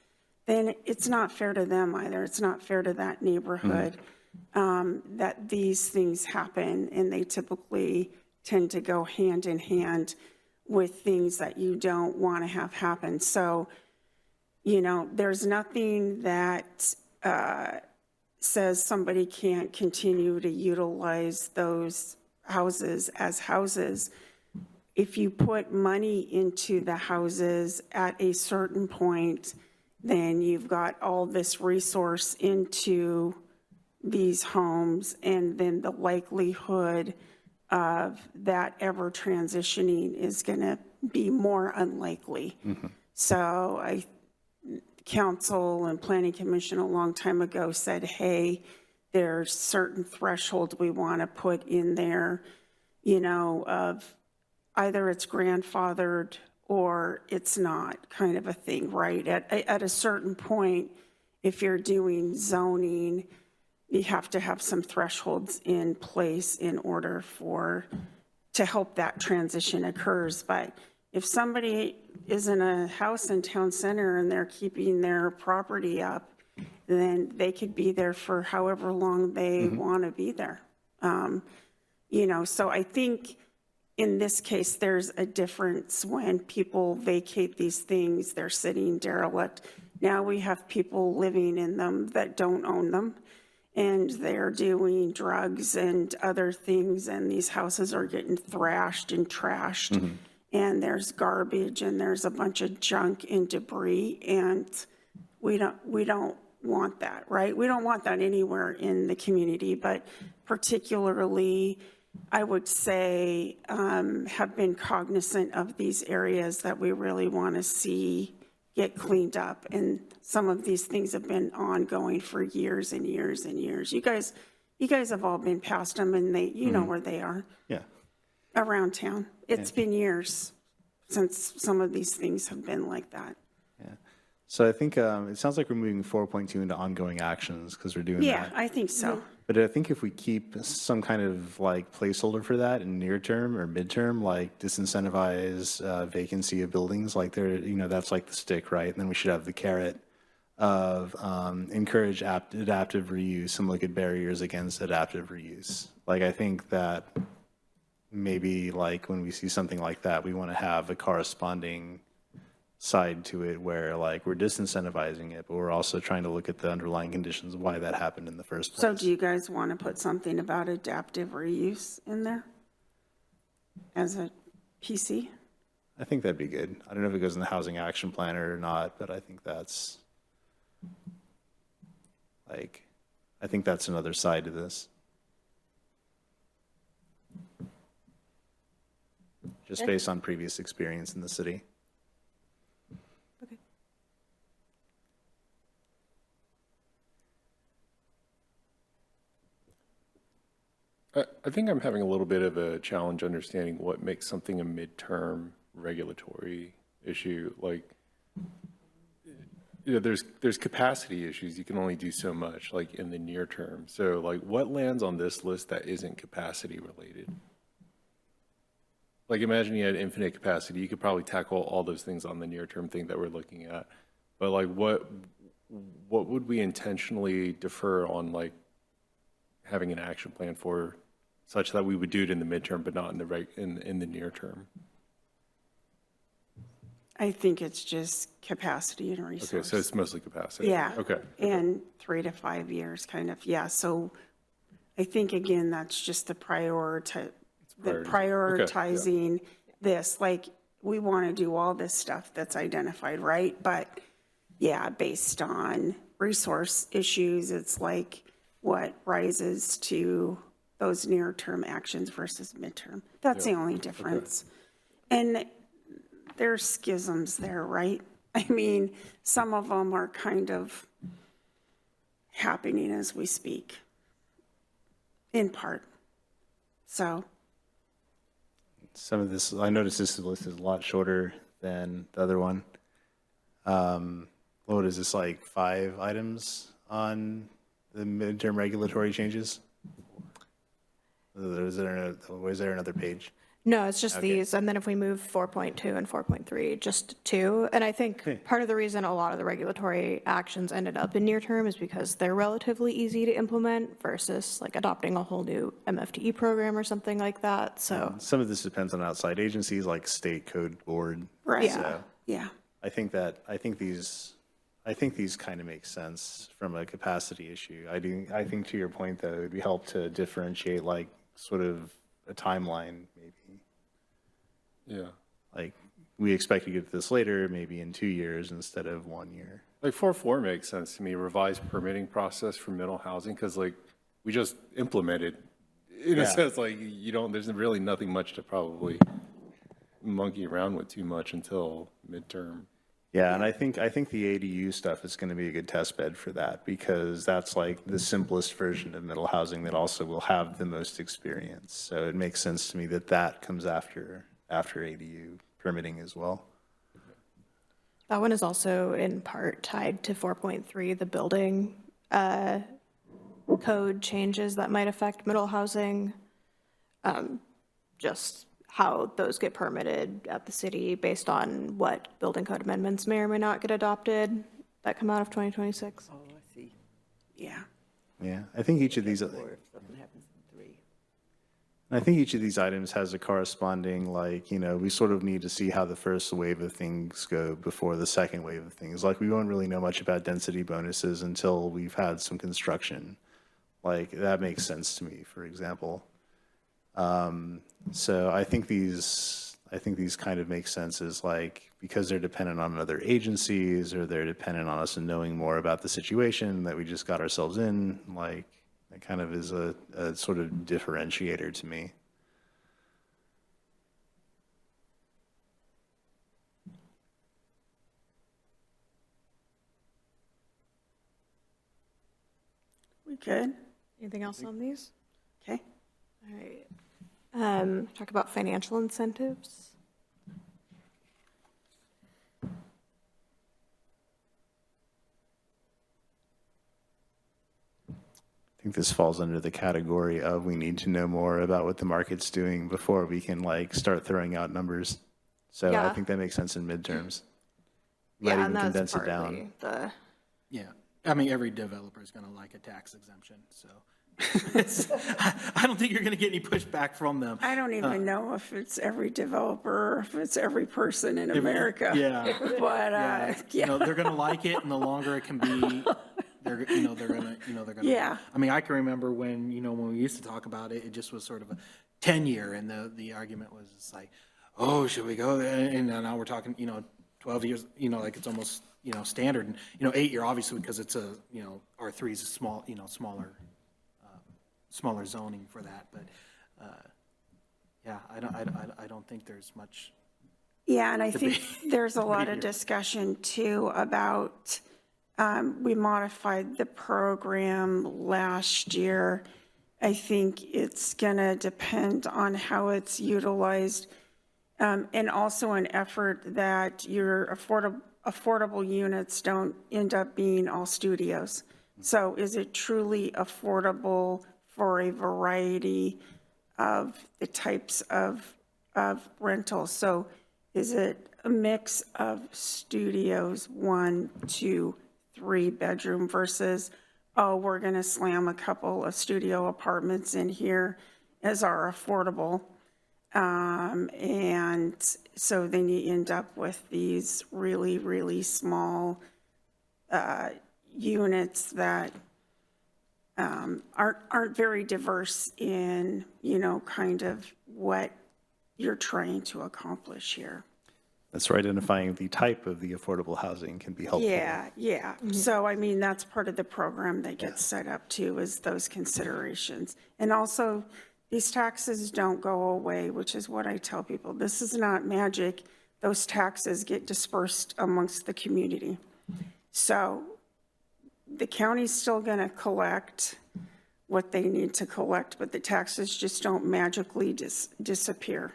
then it's not fair to them either. It's not fair to that neighborhood that these things happen, and they typically tend to go hand in hand with things that you don't want to have happen. So, you know, there's nothing that says somebody can't continue to utilize those houses as houses. If you put money into the houses at a certain point, then you've got all this resource into these homes, and then the likelihood of that ever transitioning is going to be more unlikely. So council and planning commission a long time ago said, hey, there's certain thresholds we want to put in there, you know, of either it's grandfathered or it's not, kind of a thing, right? At a certain point, if you're doing zoning, you have to have some thresholds in place in order to help that transition occurs. But if somebody is in a house in town center and they're keeping their property up, then they could be there for however long they want to be there. You know, so I think in this case, there's a difference when people vacate these things, they're sitting derelict. Now we have people living in them that don't own them, and they're doing drugs and other things, and these houses are getting thrashed and trashed, and there's garbage, and there's a bunch of junk and debris, and we don't want that, right? We don't want that anywhere in the community, but particularly, I would say, have been cognizant of these areas that we really want to see get cleaned up. And some of these things have been ongoing for years and years and years. You guys have all been past them, and you know where they are. Yeah. Around town. It's been years since some of these things have been like that. Yeah. So I think it sounds like we're moving 4.2 into ongoing actions because we're doing Yeah, that. I think so. But I think if we keep some kind of like placeholder for that in near term or midterm, like disincentivize vacancy of buildings, like that's like the stick, right? And then we should have the carrot of encourage adaptive reuse and look at barriers against adaptive reuse. Like I think that maybe like when we see something like that, we want to have a corresponding side to it where like we're disincentivizing it, but we're also trying to look at the underlying conditions of why that happened in the first place. So do you guys want to put something about adaptive reuse in there as a PC? I think that'd be good. I don't know if it goes in the housing action plan or not, but I think that's another side to this. Just based on previous experience in the city. I think I'm having a little bit of a challenge understanding what makes something a midterm regulatory issue. Like, there's capacity issues. You can only do so much, like in the near term. So, like, what lands on this list that isn't capacity related? Like, imagine you had infinite capacity. You could probably tackle all those things on the near term thing that we're looking at. But like, what would we intentionally defer on, like, having an action plan for, such that we would do it in the midterm, but not in the near term? I think it's just capacity and resource. Okay, so it's mostly capacity. Yeah. Okay. And 3 to 5 years, kind of, yeah. So I think, again, that's just the prioritizing this. Like, we want to do all this stuff that's identified, right? But, yeah, based on resource issues, it's like what rises to those near-term actions versus midterm. That's the only difference. And there's schisms there, right? I mean, some of them are kind of happening as we speak, in part. So. Some of this, I noticed this list is a lot shorter than the other one. What is this, like 5 items on the midterm regulatory changes? Is there another page? No, it's just these, and then if we move 4.2 and 4.3, just 2. And I think part of the reason a lot of the regulatory actions ended up in near term is because they're relatively easy to implement versus like adopting a whole new MFTE program or something like that, so. Some of this depends on outside agencies like state code board. Right. So Yeah. I think these kind of make sense from a capacity issue. I think to your point though, it would be help to differentiate like sort of a timeline, maybe. Yeah. Like, we expect to get this later, maybe in 2 years instead of 1 year. Like 4.4 makes sense to me, revised permitting process for middle housing, because like, we just implemented, in Yeah. a sense, like, you don't, there's really nothing much to probably monkey around with too much until midterm. Yeah, and I think the ADU stuff is going to be a good test bed for that, because that's like the simplest version of middle housing that also will have the most experience. So it makes sense to me that that comes after ADU permitting as well. That one is also in part tied to 4.3, the building code changes that might affect middle housing. Just how those get permitted at the city based on what building code amendments may or may not get adopted that come out of 2026. Oh, I see. Yeah. Yeah, I think each of these. Or if something happens in 3. I think each of these items has a corresponding, like, we sort of need to see how the first wave of things go before the second wave of things. Like, we won't really know much about density bonuses until we've had some construction. Like, that makes sense to me, for example. So I think these kind of make sense as like, because they're dependent on other agencies or they're dependent on us and knowing more about the situation that we just got ourselves in, like, that kind of is a sort of differentiator to me. We good? Anything else on these? Okay. All right. Talk about financial incentives. I think this falls under the category of we need to know more about what the market's doing before we can like start throwing out numbers. So I Yeah. think that makes sense in midterms. Might Yeah, even and that's condense it partly down. the, Yeah, I mean, every developer is going to like a tax exemption, so I don't think you're going to get any pushback from them. I don't even know if it's every developer or if it's every person in America. Yeah. But, yeah. They're going to like it, and the longer it can be, they're going to. Yeah. I mean, I can remember when we used to talk about it, it just was sort of a 10-year, and the argument was just like, oh, should we go there? And now we're talking, 12 years, like it's almost, standard. And, 8-year, obviously, because it's a, R3 is a small, smaller zoning for that. But, yeah, I don't think there's much. Yeah, and I think there's a lot of discussion too about, we modified the program last year. I think it's going to depend on how it's utilized, and also an effort that your affordable units don't end up being all studios. So is it truly affordable for a variety of the types of rentals? So is it a mix of studios, 1, 2, 3 bedroom versus, oh, we're going to slam a couple of studio apartments in here as our affordable. And so then you end up with these really, really small units that aren't very diverse in, kind of what you're trying to accomplish here. That's where identifying the type of the affordable housing can be helpful. Yeah. So, I mean, that's part of the program that gets set up too, is those considerations. And also, these taxes don't go away, which is what I tell people. This is not magic. Those taxes get dispersed amongst the community. So the county's still going to collect what they need to collect, but the taxes just don't magically disappear.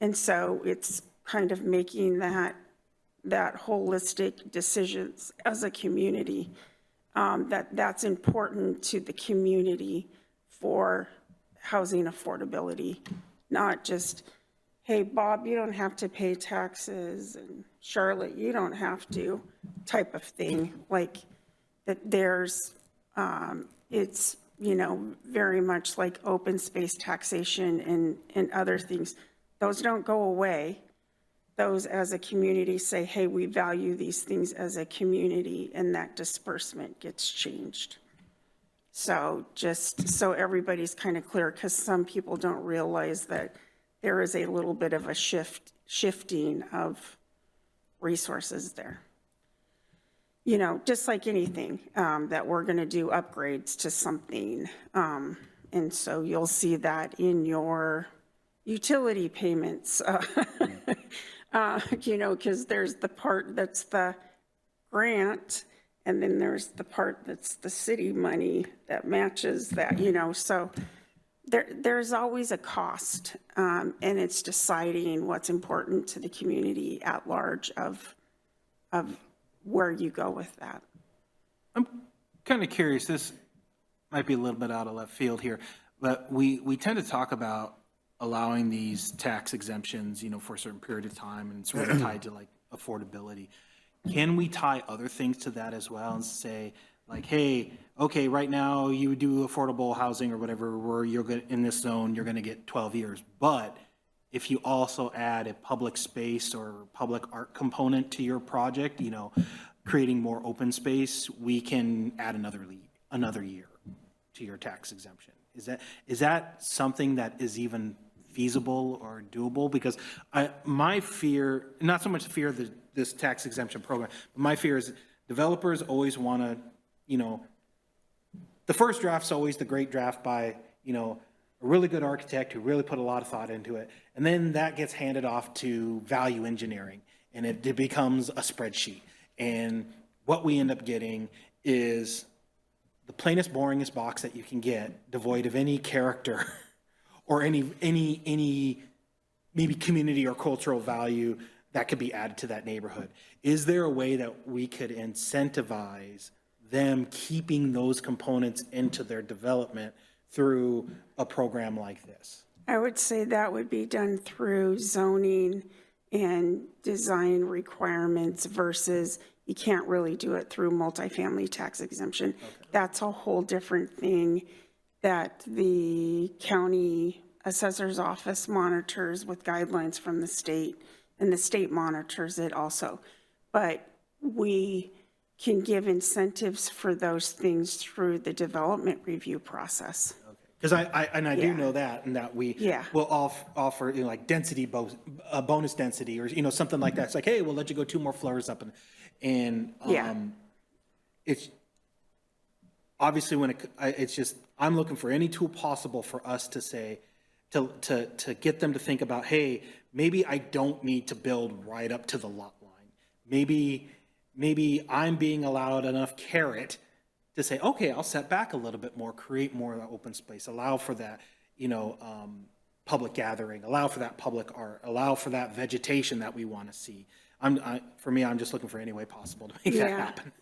And so it's kind of making that holistic decisions as a community, that's important to the community for housing affordability, not just, hey, Bob, you don't have to pay taxes, and Charlotte, you don't have to, type of thing. Like that there's, it's, very much like open space taxation and other things. Those don't go away. Those as a community say, hey, we value these things as a community, and that disbursement gets changed. So just so everybody's kind of clear, because some people don't realize that there is a little bit of a shifting of resources there. You know, just like anything, that we're going to do upgrades to something. And so you'll see that in your utility payments, you know, because there's the part that's the grant, and then there's the part that's the city money that matches that, you know, so there's always a cost, and it's deciding what's important to the community at large of where you go with that. I'm kind of curious, this might be a little bit out of left field here, but we tend to talk about allowing these tax exemptions, you know, for a certain period of time, and it's really tied to like affordability. Can we tie other things to that as well and say, like, hey, okay, right now you do affordable housing or whatever, where you're good in this zone, you're going to get 12 years. But if you also add a public space or public art component to your project, you know, creating more open space, we can add another year to your tax exemption. Is that something that is even feasible or doable? Because my fear, not so much the fear of this tax exemption program, but my fear is developers always want to, you know, the first draft's always the great draft by, you know, a really good architect who really put a lot of thought into it. And then that gets handed off to value engineering, and it becomes a spreadsheet. And what we end up getting is the plainest, boringest box that you can get, devoid of any character or any maybe community or cultural value that could be added to that neighborhood. Is there a way that we could incentivize them keeping those components into their development through a program like this? I would say that would be done through zoning and design requirements versus you can't really do it through multifamily tax exemption. Okay. That's a whole different thing that the county assessor's office monitors with guidelines from the state, and the state monitors it also. But we can give incentives for those things through the development review process. Because I do know that, and that we will offer, you know, like density, bonus density, or, you know, something like that. It's like, hey, we'll let you go 2 more floors up, and it's obviously when it's just, I'm looking for any tool possible for us to say, to get them to think about, hey, maybe I don't need to build right up to the lot line. Maybe I'm being allowed enough carrot to say, okay, I'll set back a little bit more, create more of that open space, allow for that, you know, public gathering, allow for that public art, allow for that vegetation that we want to see. For me, I'm just looking for any way possible to make that happen.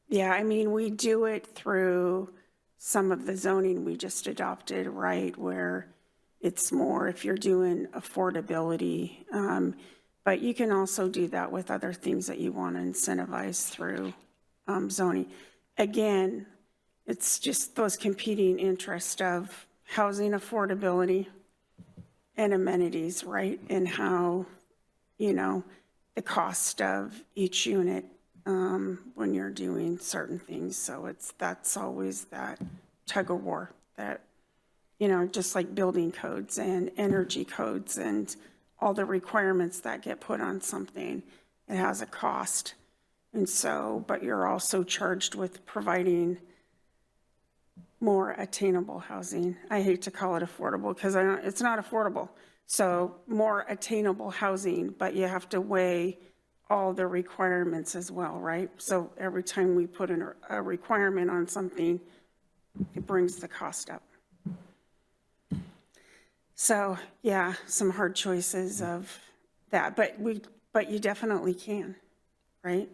Yeah, I mean, we do it through some of the zoning we just adopted, right, where it's more if you're doing affordability. But you can also do that with other things that you want to incentivize through zoning. Again, it's just those competing interests of housing affordability and amenities, right? And how, you know, the cost of each unit when you're doing certain things. So that's always that tug of war that, you know, just like building codes and energy codes and all the requirements that get put on something, it has a cost. And so, but you're also charged with providing more attainable housing. I hate to call it affordable because it's not affordable. So more attainable housing, but you have to weigh all the requirements as well, right? So every time we put in a requirement on something, it brings the cost up. So yeah, some hard choices of that, but you definitely can, right?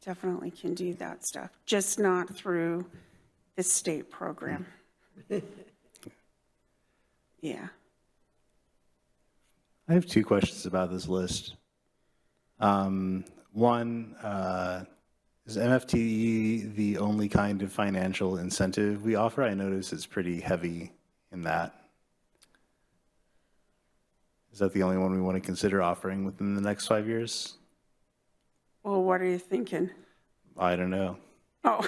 Definitely can do that stuff, just not through the state program. Yeah. I have 2 questions about this list. One, is MFTE the only kind of financial incentive we offer? I notice it's pretty heavy in that. Is that the only one we want to consider offering within the next 5 years? Well, what are you thinking? I don't know. Oh,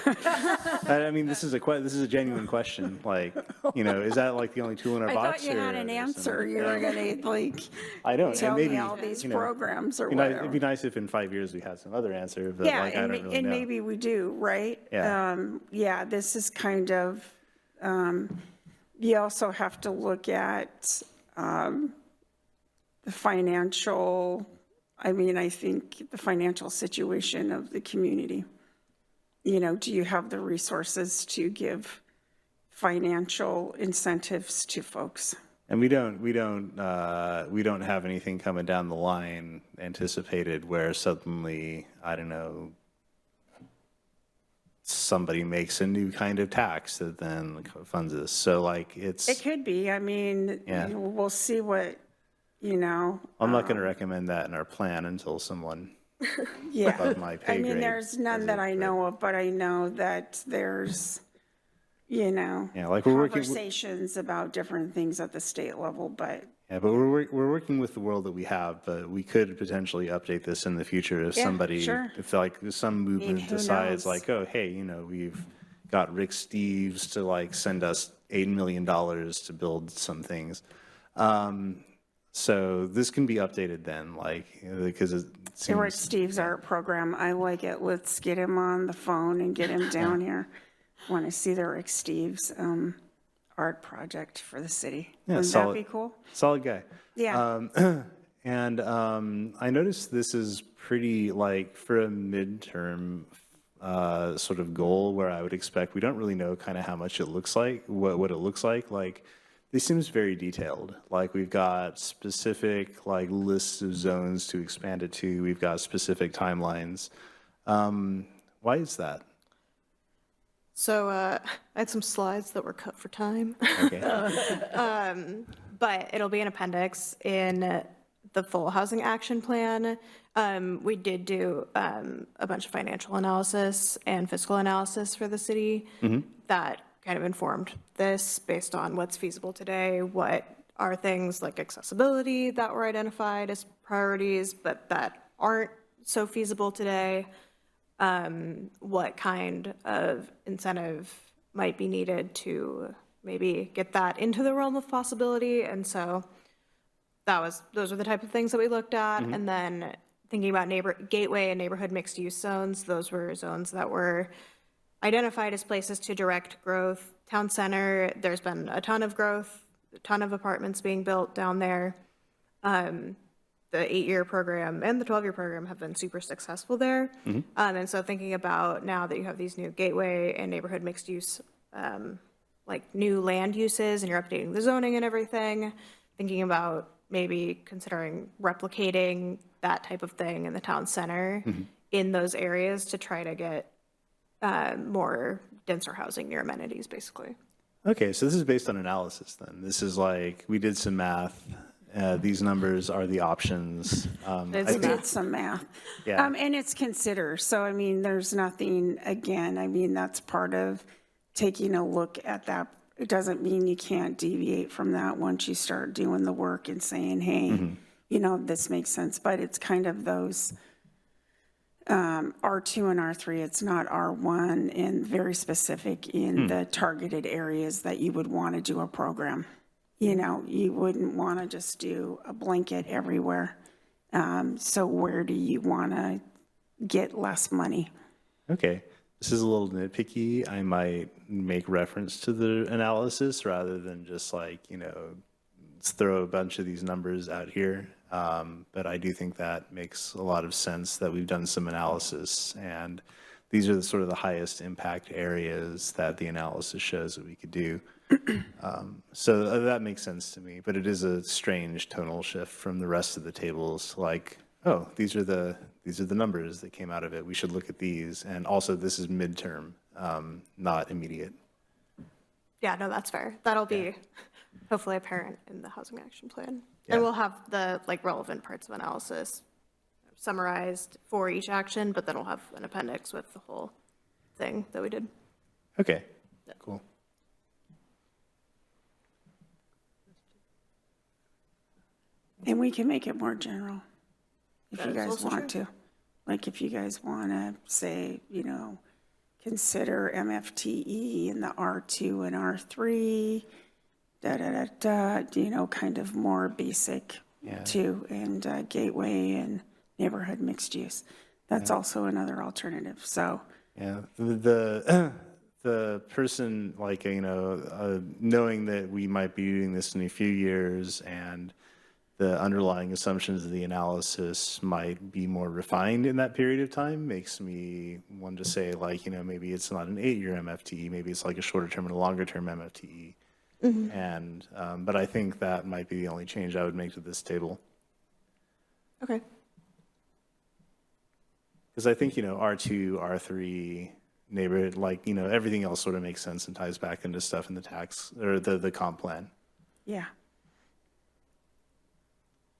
I mean, this is a genuine question. Like, is that like the only tool in our I box? thought you had or an there's some- answer. You were gonna like I don't. tell and maybe, me all these programs or it'd whatever. be nice if in 5 years we had some other answer, but Yeah, like, I don't really and know. maybe we do, right? Yeah. Yeah, this is kind of, you also have to look at the financial, I think the financial situation of the community. Do you have the resources to give financial incentives to folks? And we don't have anything coming down the line anticipated where suddenly, I don't know, somebody makes a new kind of tax that then funds this. So like, It could be, Yeah. we'll see what, I'm not going to recommend that in our plan until someone yeah. above my pay grade There's none does that it, I but- know of, but I know that there's, Yeah, like we're working. conversations about different things at the state level, but Yeah, but we're working with the world that we have, but we could potentially update this in the future if Yeah, somebody, sure. if like some movement who decides knows? like, oh, hey, we've got Rick Steves to like send us $8 million to build some things. So this can be updated then, like, because it the Rick seems, Steves art program, I like it. Let's get him on the phone and get him down here. Want to see the Rick Steves art project for the city. Wouldn't that solid. be cool? solid guy. Yeah. And I noticed this is pretty like for a midterm sort of goal where I would expect, we don't really know kind of how much it looks like, what it looks like. Like, this seems very detailed. Like, we've got specific like lists of zones to expand it to. We've got specific timelines. Why is that? So I had some slides that were cut for time, Okay. but it'll be an appendix in the full housing action plan. We did do a bunch of financial analysis and fiscal analysis for the city that kind of informed this based on what's feasible today, what are things like accessibility that were identified as priorities, but that aren't so feasible today. What kind of incentive might be needed to maybe get that into the realm of possibility. And so those are the type of things that we looked at. And then thinking about gateway and neighborhood mixed use zones, those were zones that were identified as places to direct growth. Town center, there's been a ton of growth, a ton of apartments being built down there. The 8-year program and the 12-year program have been super successful there. And so thinking about now that you have these new gateway and neighborhood mixed use, like new land uses, and you're updating the zoning and everything, thinking about maybe considering replicating that type of thing in the town center in those areas to try to get more denser housing near amenities, basically. Okay, so this is based on analysis then. This is like, we did some math. These numbers are the options. I We think- did some math. Yeah. And it's considered. So, there's nothing, again, that's part of taking a look at that. It doesn't mean you can't deviate from that once you start doing the work and saying, hey, this makes sense. But it's kind of those R2 and R3, it's not R1, and very specific in the targeted areas that you would want to do a program. You wouldn't want to just do a blanket everywhere. So where do you want to get less money? Okay, this is a little nitpicky. I might make reference to the analysis rather than just like, let's throw a bunch of these numbers out here. But I do think that makes a lot of sense that we've done some analysis, and these are the sort of the highest impact areas that the analysis shows that we could do. So that makes sense to me, but it is a strange tonal shift from the rest of the tables. Like, oh, these are the numbers that came out of it. We should look at these. And also, this is midterm, not immediate. Yeah, no, that's fair. That'll be hopefully apparent in the housing action plan. Yeah. And we'll have the relevant parts of analysis summarized for each action, but then we'll have an appendix with the whole thing that we did. Okay, cool. And we can make it more general if That you is guys also want to. Like if you guys want to say, consider MFTE in the R2 and R3, kind of more basic too, and gateway and neighborhood mixed use. That's also another alternative, so. Yeah, the person, like, knowing that we might be doing this in a few years and the underlying assumptions of the analysis might be more refined in that period of time makes me want to say, like, maybe it's not an 8-year MFTE, maybe it's like a shorter term and a longer term MFTE. And, but I think that might be the only change I would make to this table. Okay. Because I think, R2, R3, neighborhood, like, everything else sort of makes sense and ties back into stuff in the tax or the comp plan. Yeah.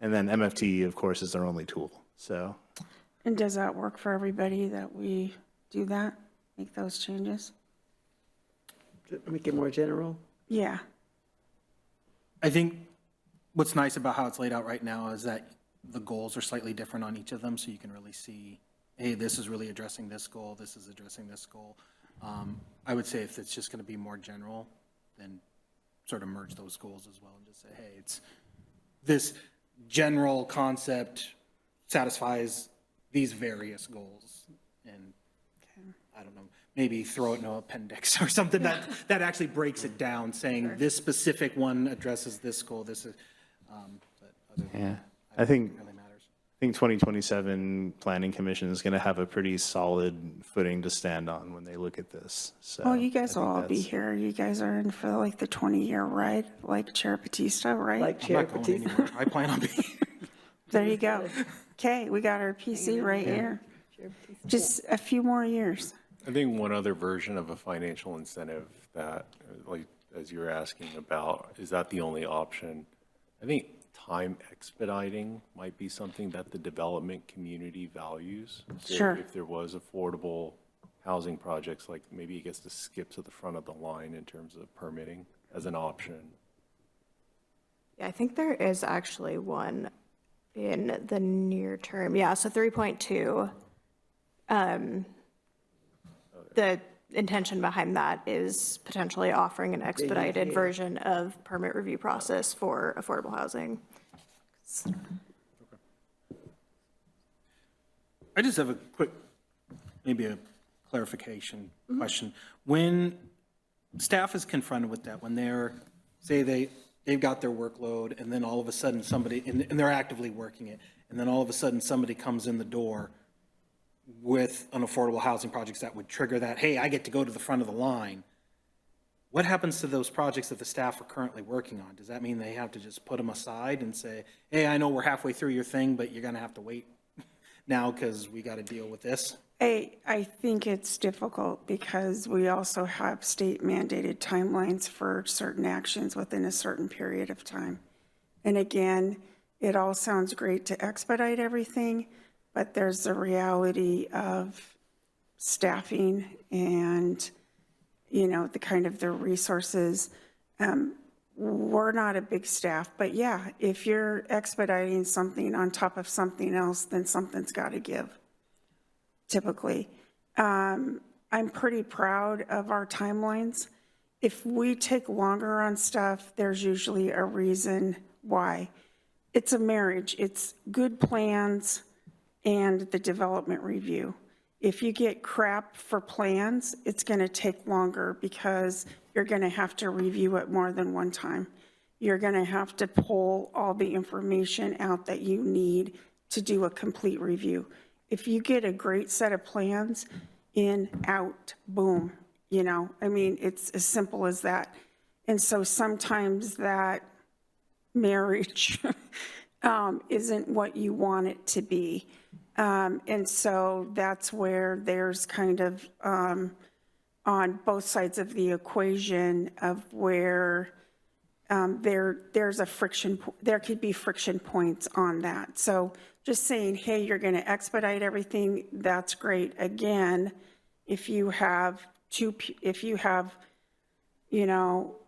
And then MFT, of course, is our only tool. So, And does that work for everybody that we do that, make those changes? Make it more general. Yeah. I think what's nice about how it's laid out right now is that the goals are slightly different on each of them, so you can really see, hey, this is really addressing this goal, this is addressing this goal. I would say if it's just going to be more general, then sort of merge those goals as well and just say, hey, it's this general concept satisfies these various goals. And I don't know, maybe throw it in an appendix or something that actually breaks it down, saying this specific one addresses this goal, this is, but other than that, I think it really matters. 2027 Planning Commission is going to have a pretty solid footing to stand on when they look at this. So Well, you guys I will think all be that's- here. You guys are in for like the 20-year ride, like Chair Batista, right? Like I'm Chair not going Batista. anywhere. I plan on being here. There you go. Okay, we got our PC right here. Just a few more years. I think one other version of a financial incentive that, like, as you were asking about, is that the only option? I think time expediting might be something that the development community values. So Sure. if there was affordable housing projects, like maybe it gets to skip to the front of the line in terms of permitting as an option. Yeah, I think there is actually one in the near term. Yeah, so 3.2. The intention behind that is potentially offering an expedited version of permit review process for affordable housing. I just have a quick, maybe a clarification question. When staff is confronted with that, when they're, say they've got their workload and then all of a sudden somebody, and they're actively working it, and then all of a sudden somebody comes in the door with an affordable housing project that would trigger that, hey, I get to go to the front of the line. What happens to those projects that the staff are currently working on? Does that mean they have to just put them aside and say, hey, I know we're halfway through your thing, but you're going to have to wait now because we got to deal with this? I think it's difficult because we also have state mandated timelines for certain actions within a certain period of time. And again, it all sounds great to expedite everything, but there's the reality of staffing and, the kind of the resources. We're not a big staff, but yeah, if you're expediting something on top of something else, then something's got to give, typically. I'm pretty proud of our timelines. If we take longer on stuff, there's usually a reason why. It's a marriage. It's good plans and the development review. If you get crap for plans, it's going to take longer because you're going to have to review it more than one time. You're going to have to pull all the information out that you need to do a complete review. If you get a great set of plans, in, out, boom, it's as simple as that. And so sometimes that marriage isn't what you want it to be. And so that's where there's kind of on both sides of the equation of where there's a friction, there could be friction points on that. So just saying, hey, you're going to expedite everything, that's great. Again, if you have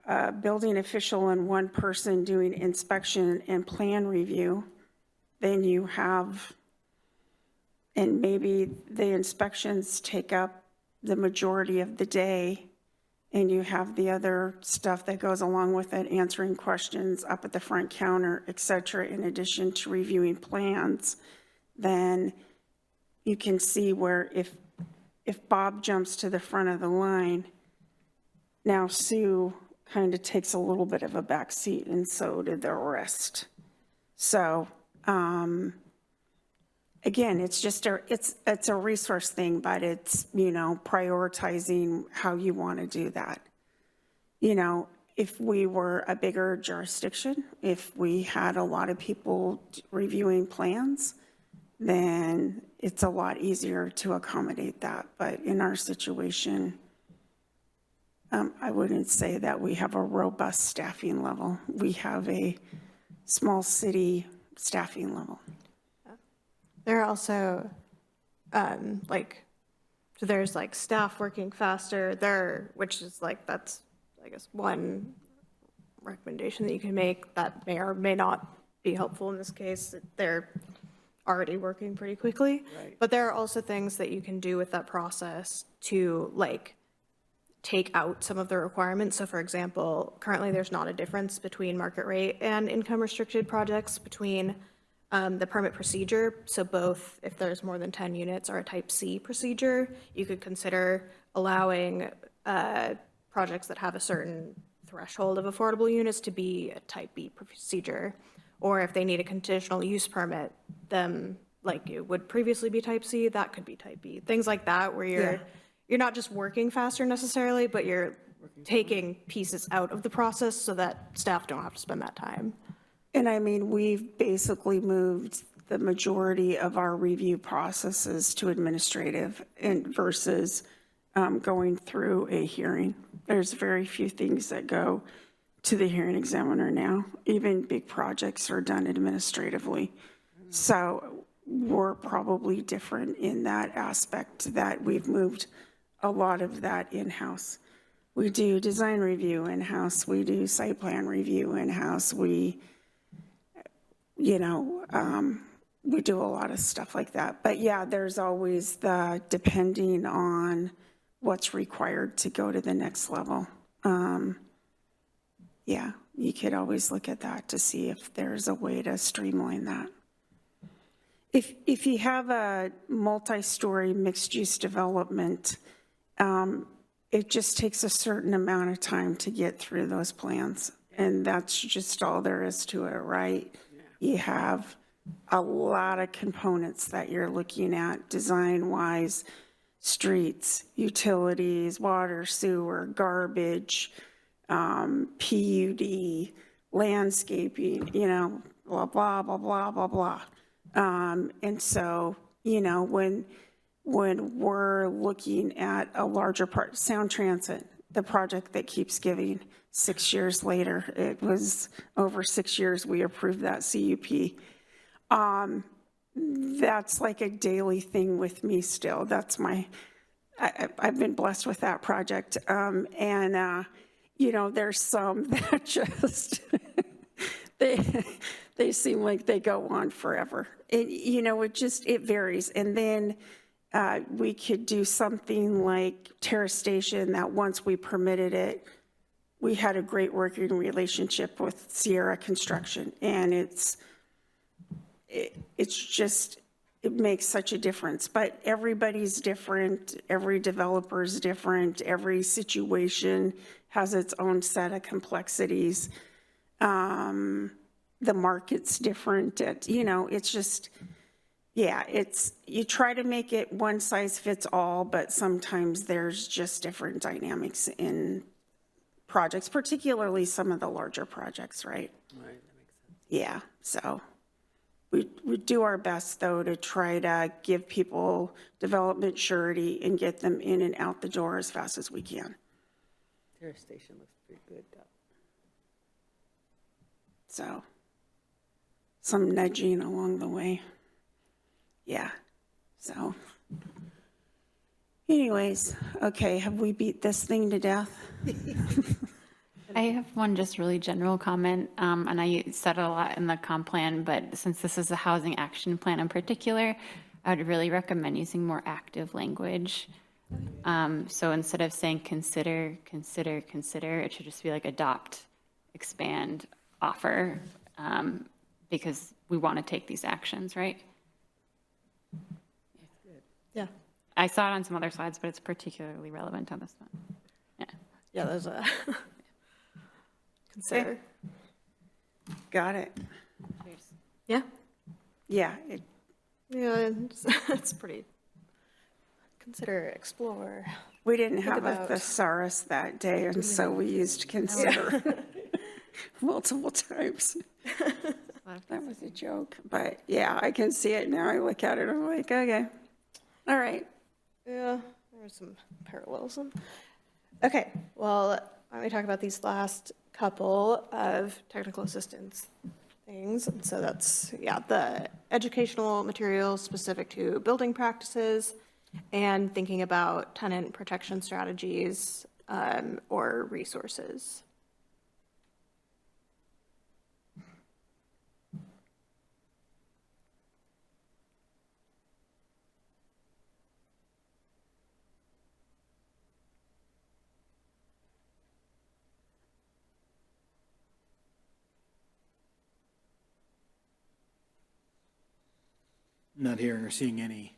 a building official and one person doing inspection and plan review, then you have, and maybe the inspections take up the majority of the day, and you have the other stuff that goes along with it, answering questions up at the front counter, et cetera, in addition to reviewing plans, then you can see where if Bob jumps to the front of the line, now Sue kind of takes a little bit of a back seat, and so did the rest. So, again, it's just it's a resource thing, but it's, prioritizing how you want to do that. If we were a bigger jurisdiction, if we had a lot of people reviewing plans, then it's a lot easier to accommodate that. But in our situation, I wouldn't say that we have a robust staffing level. We have a small city staffing level. There are also, so there's staff working faster which is that's, I guess, one recommendation that you can make that may or may not be helpful in this case. They're already working pretty quickly. Right. But there are also things that you can do with that process to take out some of the requirements. So for example, currently there's not a difference between market rate and income restricted projects between the permit procedure. So both, if there's more than 10 units, are a type C procedure. You could consider allowing projects that have a certain threshold of affordable units to be a type B procedure. Or if they need a conditional use permit, them it would previously be type C, that could be type B. Things like that where you're not just working faster necessarily, but you're taking pieces out of the process so that staff don't have to spend that time. And I mean, we've basically moved the majority of our review processes to administrative versus going through a hearing. There's very few things that go to the hearing examiner now. Even big projects are done administratively. So we're probably different in that aspect, that we've moved a lot of that in-house. We do design review in-house. We do site plan review in-house. We do a lot of stuff like that. But yeah, there's always depending on what's required to go to the next level. Yeah, you could always look at that to see if there's a way to streamline that. If you have a multi-story mixed-use development, it just takes a certain amount of time to get through those plans. And that's just all there is to it, right? You have a lot of components that you're looking at design-wise: streets, utilities, water, sewer, garbage, PUD, landscaping, blah, blah, blah, blah, blah, blah. And so, when we're looking at a larger part, Sound Transit, the project that keeps giving, 6 years later, it was over 6 years we approved that CUP. That's like a daily thing with me still. That's I've been blessed with that project. There's some that just, they seem like they go on forever. It varies. And then we could do something like Terrace Station, that once we permitted it, we had a great working relationship with Sierra Construction. And it makes such a difference. But everybody's different. Every developer's different. Every situation has its own set of complexities. The market's different. It's just, you try to make it one size fits all, but sometimes there's just different dynamics in projects, particularly some of the larger projects, right? Right, that makes sense. Yeah, so we do our best, though, to try to give people development surety and get them in and out the door as fast as we can. Terrace Station looks pretty good, though. So some nudging along the way. Yeah, so anyways, okay, have we beat this thing to death? I have one just really general comment, and I said it a lot in the comp plan, but since this is a housing action plan in particular, I would really recommend using more active language. So instead of saying consider, it should just be like adopt, expand, offer, because we want to take these actions, right? Yeah. I saw it on some other slides, but it's particularly relevant on this one. Yeah. Yeah, there's a consider. Got it. Yeah. Yeah, Yeah, it's pretty. Consider, explore. we didn't have a about- thesaurus that day, and so we used consider multiple times. That was a joke, but yeah, I can see it now. I look at it, I'm like, okay, all right. Yeah, there are some parallels. Okay, well, why don't we talk about these last couple of technical assistance things? And so that's, yeah, the educational materials specific to building practices and thinking about tenant protection strategies or resources. Not hearing or seeing any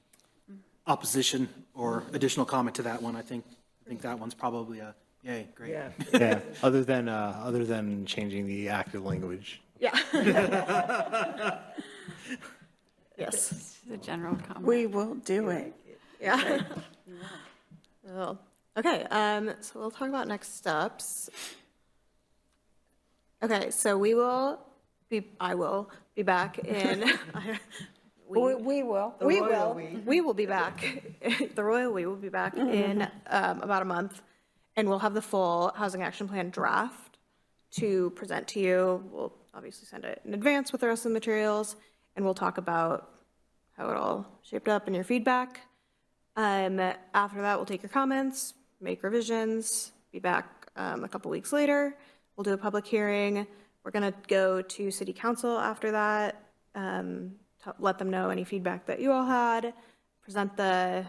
opposition or additional comment to that one. I think that one's probably a yay, great. Yeah. Yeah, other than changing the active language. Yeah. Yes. The general comment. We will do it. Yeah. Well, okay, so we'll talk about next steps. Okay, so I will be back in, We will. we will be back, the royal we will be back in about a month, and we'll have the full housing action plan draft to present to you. We'll obviously send it in advance with the rest of the materials, and we'll talk about how it all shaped up and your feedback. After that, we'll take your comments, make revisions, be back a couple weeks later. We'll do a public hearing. We're gonna go to city council after that, let them know any feedback that you all had, present the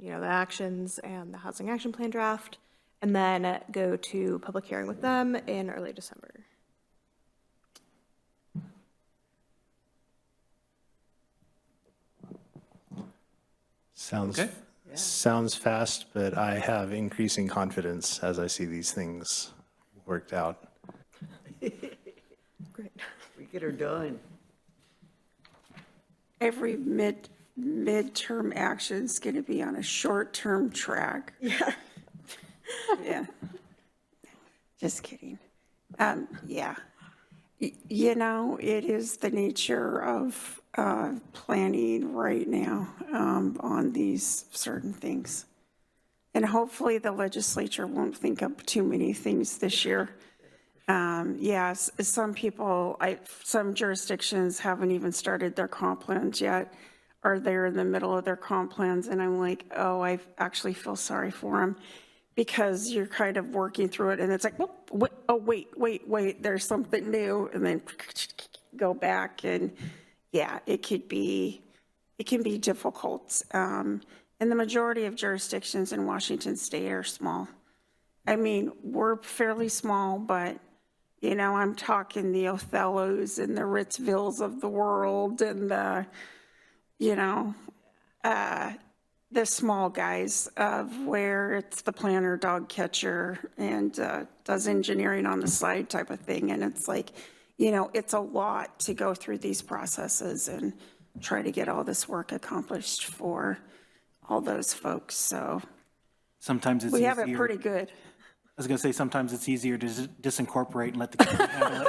actions and the housing action plan draft, and then go to public hearing with them in early December. Sounds, Okay. sounds fast, but I have increasing confidence as I see these things worked out. Great. We get her done. Every midterm action's going to be on a short-term track. Yeah. Yeah. Just kidding. Yeah. It is the nature of planning right now on these certain things. And hopefully the legislature won't think up too many things this year. Yes, some jurisdictions haven't even started their comp plans yet, or they're in the middle of their comp plans, and I'm like, oh, I actually feel sorry for them, because you're kind of working through it, and it's like, wait, there's something new, and then go back, and yeah, it can be difficult. And the majority of jurisdictions in Washington State are small. I mean, we're fairly small, but I'm talking the Othellos and the Ritzvilles of the world, and the small guys of where it's the planner, dog catcher, and does engineering on the side type of thing. And it's like, it's a lot to go through these processes and try to get all this work accomplished for all those folks. So Sometimes it's we easier. have it pretty good. I was going to say, sometimes it's easier to disincorporate and let the county handle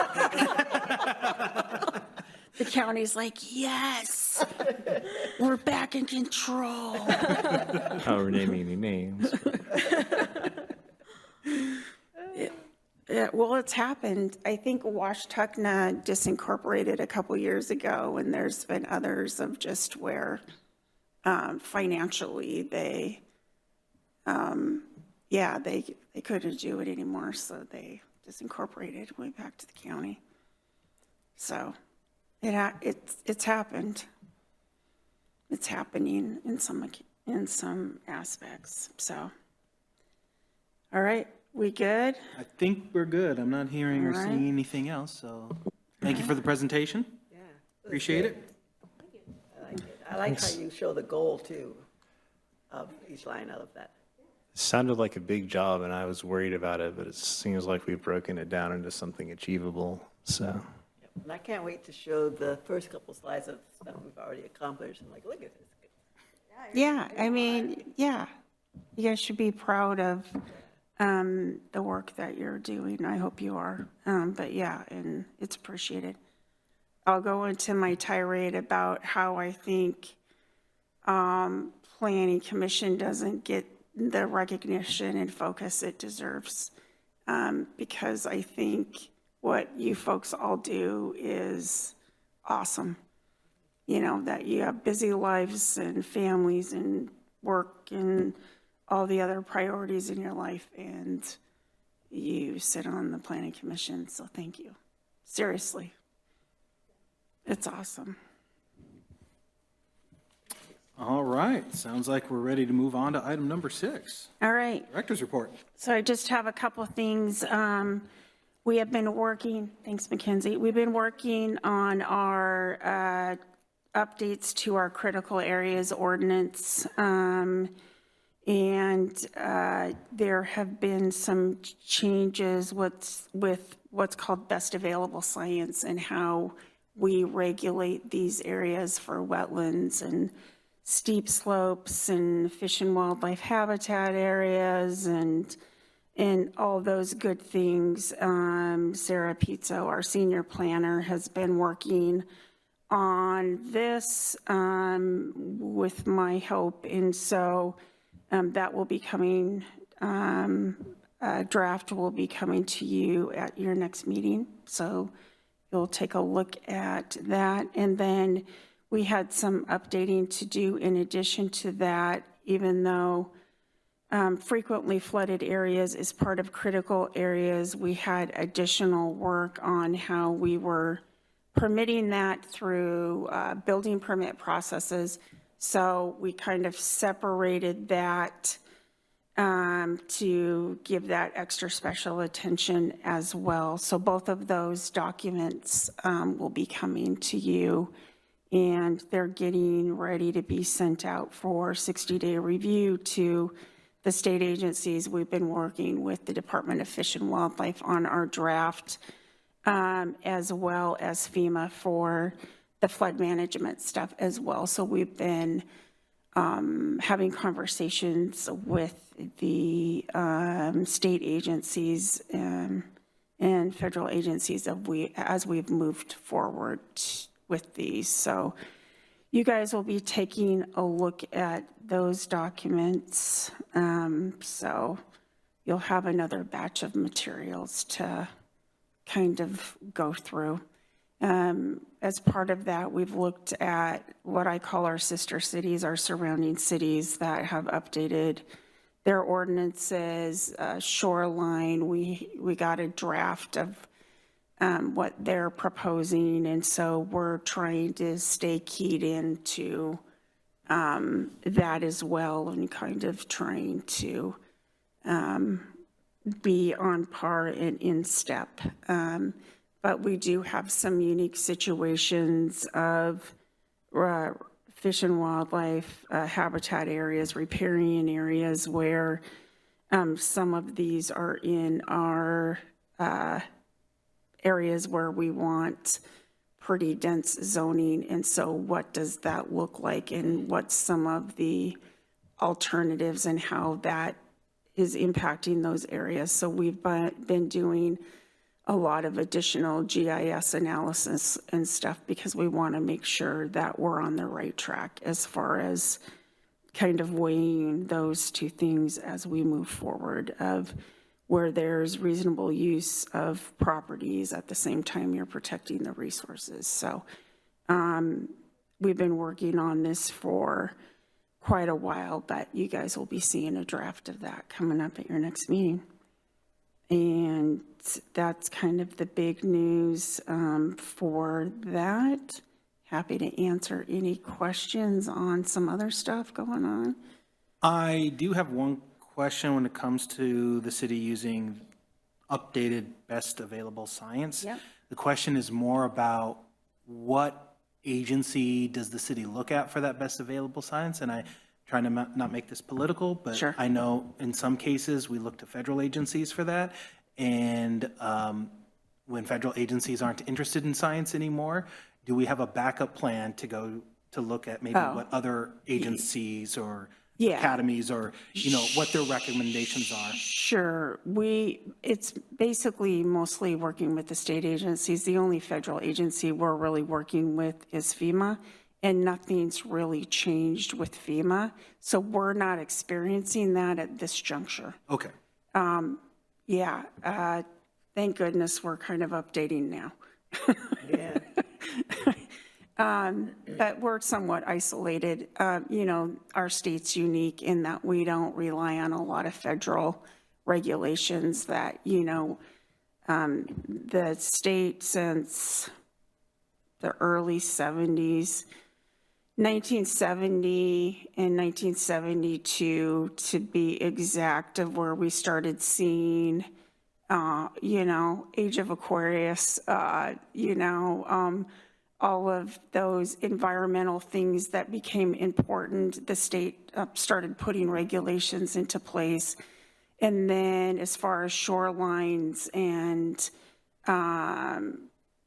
it. The county's like, yes, we're back in control. Not naming any names. Yeah, well, it's happened. I think Washtenaw disincorporated a couple years ago, and there's been others of just where financially they couldn't do it anymore, so they disincorporated, went back to the county. So it's happened. It's happening in in some aspects, so. All right, we good? I think we're good. I'm not hearing or All right. seeing anything else, so thank you for the presentation. Yeah. was Appreciate good. it. I like it. I like how you show the goal too of each line out of that. It sounded like a big job, and I was worried about it, but it seems like we've broken it down into something achievable, so. And I can't wait to show the first couple slides of stuff we've already accomplished. I'm like, look at this. Yeah, I mean, yeah, you guys should be proud of the work that you're doing. I hope you are. But yeah, and it's appreciated. I'll go into my tirade about how I think Planning Commission doesn't get the recognition and focus it deserves. Because I think what you folks all do is awesome. You know, that you have busy lives and families and work and all the other priorities in your life, and you sit on the Planning Commission, so thank you. Seriously. It's awesome. All right, sounds like we're ready to move on to item number 6, All right. Director's Report. So I just have a couple of things. We have been working, thanks Mackenzie, we've been working on our updates to our critical areas ordinance. And there have been some changes with what's called best available science and how we regulate these areas for wetlands and steep slopes and fish and wildlife habitat areas and all those good things. Sarah Pizzo, our senior planner, has been working on this with my help. And so that will be coming, a draft will be coming to you at your next meeting. So you'll take a look at that. And then we had some updating to do in addition to that, even though frequently flooded areas is part of critical areas, we had additional work on how we were permitting that through building permit processes. So we kind of separated that to give that extra special attention as well. So both of those documents will be coming to you, and they're getting ready to be sent out for 60-day review to the state agencies. We've been working with the Department of Fish and Wildlife on our draft, as well as FEMA for the flood management stuff as well. So we've been having conversations with the state agencies and federal agencies as we've moved forward with these. So you guys will be taking a look at those documents. So you'll have another batch of materials to kind of go through. As part of that, we've looked at what I call our sister cities, our surrounding cities that have updated their ordinances, shoreline. We got a draft of what they're proposing, and so we're trying to stay keyed into that as well, and kind of trying to be on par and in step. But we do have some unique situations of fish and wildlife habitat areas, riparian areas where some of these are in our areas where we want pretty dense zoning. And so what does that look like, and what's some of the alternatives and how that is impacting those areas? So we've been doing a lot of additional GIS analysis and stuff because we want to make sure that we're on the right track as far as kind of weighing those two things as we move forward, of where there's reasonable use of properties at the same time you're protecting the resources. So we've been working on this for quite a while, but you guys will be seeing a draft of that coming up at your next meeting. And that's kind of the big news for that. Happy to answer any questions on some other stuff going on. I do have one question when it comes to the city using updated best available science. Yep. The question is more about what agency does the city look at for that best available science? And I trying to not make this political, but Sure. I know in some cases we look to federal agencies for that. And when federal agencies aren't interested in science anymore, do we have a backup plan to go to look at maybe what other agencies or Yeah. academies or, what their recommendations are? Sure. It's basically mostly working with the state agencies. The only federal agency we're really working with is FEMA, and nothing's really changed with FEMA. So we're not experiencing that at this juncture. Okay. Yeah, thank goodness we're kind of updating now. Yeah. But we're somewhat isolated. Our state's unique in that we don't rely on a lot of federal regulations that, the state since the early 70s, 1970 and 1972 to be exact of where we started seeing, Age of Aquarius, all of those environmental things that became important, the state started putting regulations into place. And then as far as shorelines and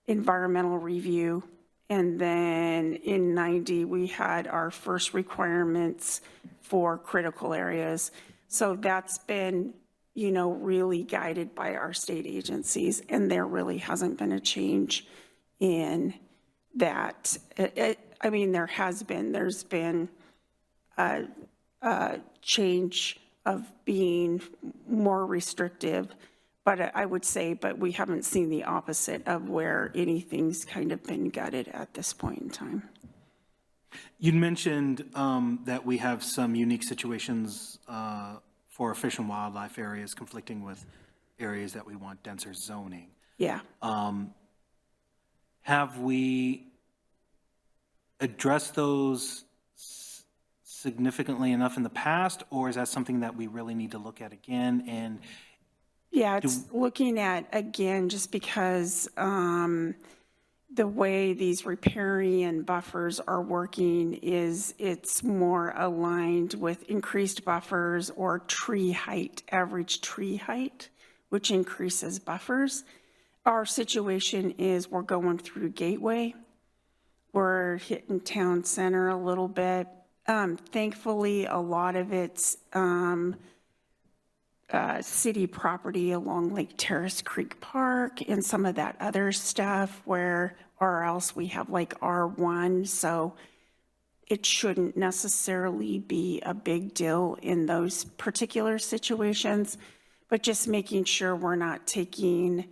environmental review, and then in 90, we had our first requirements for critical areas. So that's been, really guided by our state agencies, and there really hasn't been a change in that. There's been a change of being more restrictive, but I would say, but we haven't seen the opposite of where anything's kind of been gutted at this point in time. You mentioned that we have some unique situations for fish and wildlife areas conflicting with areas that we want denser zoning. Yeah. Have we addressed those significantly enough in the past, or is that something that we really need to look at again? And Yeah, it's looking at, again, just because the way these riparian buffers are working is it's more aligned with increased buffers or tree height, average tree height, which increases buffers. Our situation is we're going through Gateway. We're hitting town center a little bit. Thankfully, a lot of it's city property along like Terrace Creek Park and some of that other stuff or else we have like R1. So it shouldn't necessarily be a big deal in those particular situations, but just making sure we're not taking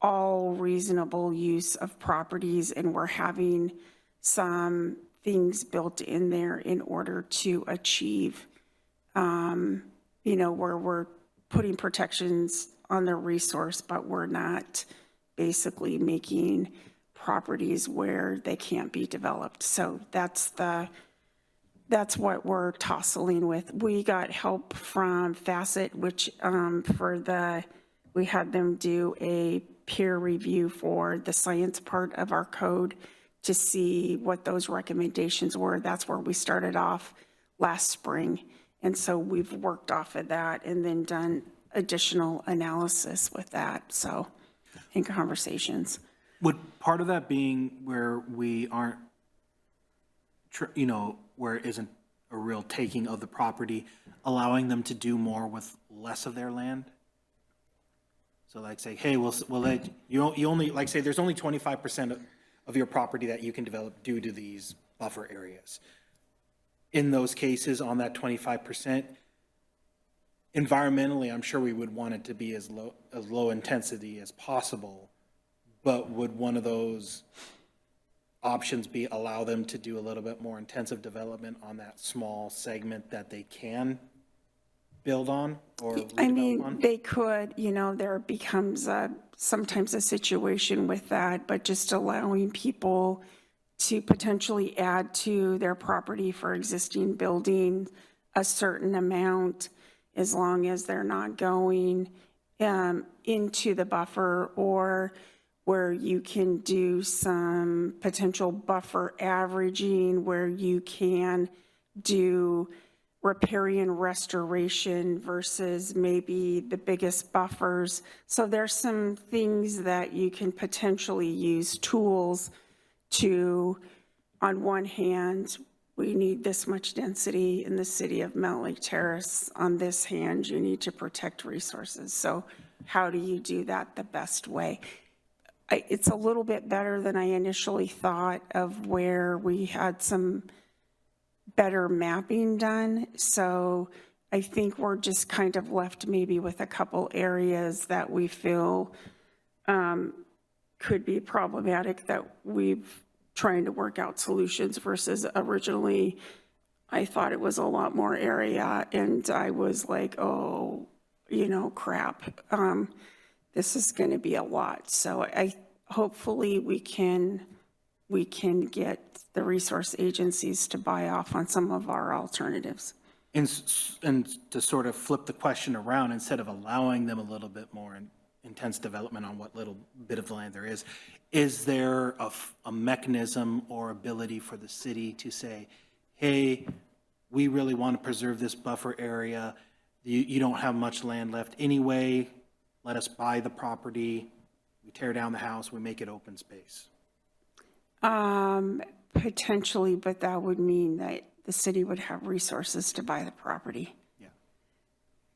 all reasonable use of properties and we're having some things built in there in order to achieve, where we're putting protections on the resource, but we're not basically making properties where they can't be developed. So that's what we're tossing with. We got help from Facet, which we had them do a peer review for the science part of our code to see what those recommendations were. That's where we started off last spring. And so we've worked off of that and then done additional analysis with that. So in conversations. would part of that being where we aren't, where it isn't a real taking of the property, allowing them to do more with less of their land? So like say, hey, we'll let you only, like say there's only 25% of your property that you can develop due to these buffer areas. In those cases, on that 25%, environmentally, I'm sure we would want it to be as low intensity as possible, but would one of those options be allow them to do a little bit more intensive development on that small segment that they can build on or redevelop on? They could, there becomes sometimes a situation with that, but just allowing people to potentially add to their property for existing building a certain amount as long as they're not going into the buffer, or where you can do some potential buffer averaging, where you can do riparian restoration versus maybe the biggest buffers. So there's some things that you can potentially use tools to, on one hand, we need this much density in the city of Mountlake Terrace. On this hand, you need to protect resources. So how do you do that the best way? It's a little bit better than I initially thought, of where we had some better mapping done. So I think we're just kind of left maybe with a couple areas that we feel could be problematic, that we've trying to work out solutions, versus originally I thought it was a lot more area, and I was like, oh, crap. This is going to be a lot. So hopefully we can get the resource agencies to buy off on some of our alternatives. And to sort of flip the question around, instead of allowing them a little bit more intense development on what little bit of land there is there a mechanism or ability for the city to say, hey, we really want to preserve this buffer area. You don't have much land left anyway. Let us buy the property. We tear down the house, we make it open space. Potentially, but that would mean that the city would have resources to buy the property. Yeah.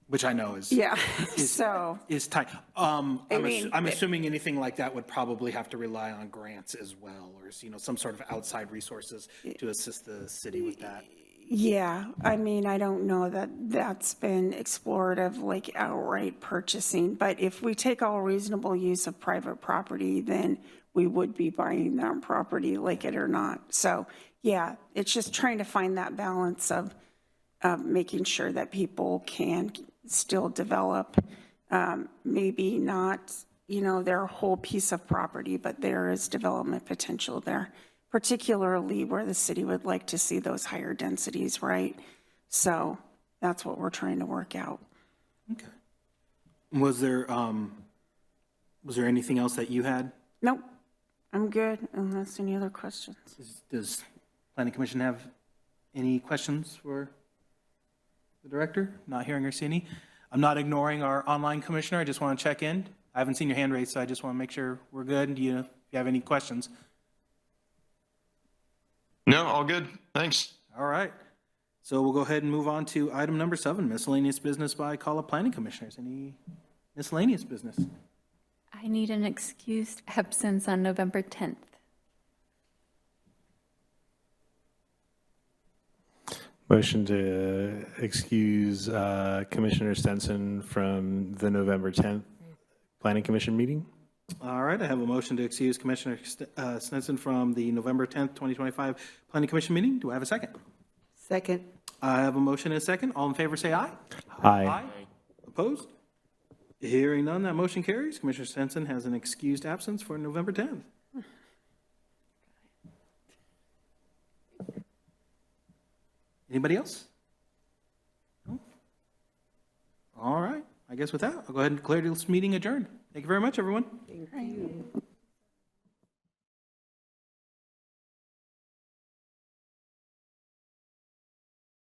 Which I know is. Yeah, Is tight. I'm mean, assuming anything like that would probably have to rely on grants as well, or, some sort of outside resources to assist the city with that. Yeah, I mean, I don't know that that's been explored of like outright purchasing, but if we take all reasonable use of private property, then we would be buying that property, like it or not. So yeah, it's just trying to find that balance of making sure that people can still develop, maybe not, their whole piece of property, but there is development potential there, particularly where the city would like to see those higher densities, right? So that's what we're trying to work out. Okay. Was there anything else that you had? Nope, I'm good, unless any other questions. Does Planning Commission have any questions for the director? Not hearing or seeing any. I'm not ignoring our online commissioner. I just want to check in. I haven't seen your hand raised, so I just want to make sure we're good. Do you have any questions? No, all good. Thanks. All right. So we'll go ahead and move on to item number 7, miscellaneous business by call of planning commissioners. Any miscellaneous business? I need an excused absence on November 10th. Motion to excuse Commissioner Stenson from the November 10th Planning Commission meeting. All right, I have a motion to excuse Commissioner Stenson from the November 10th, 2025 Planning Commission meeting. Do I have a second? Second. I have a motion and a second. All in favor, say aye. Aye. Opposed? Hearing none, that motion carries. Commissioner Stenson has an excused absence for November 10th. Anybody else? No? All right. I guess with that, I'll go ahead and declare this meeting adjourned. Thank you very much, everyone. Thank you.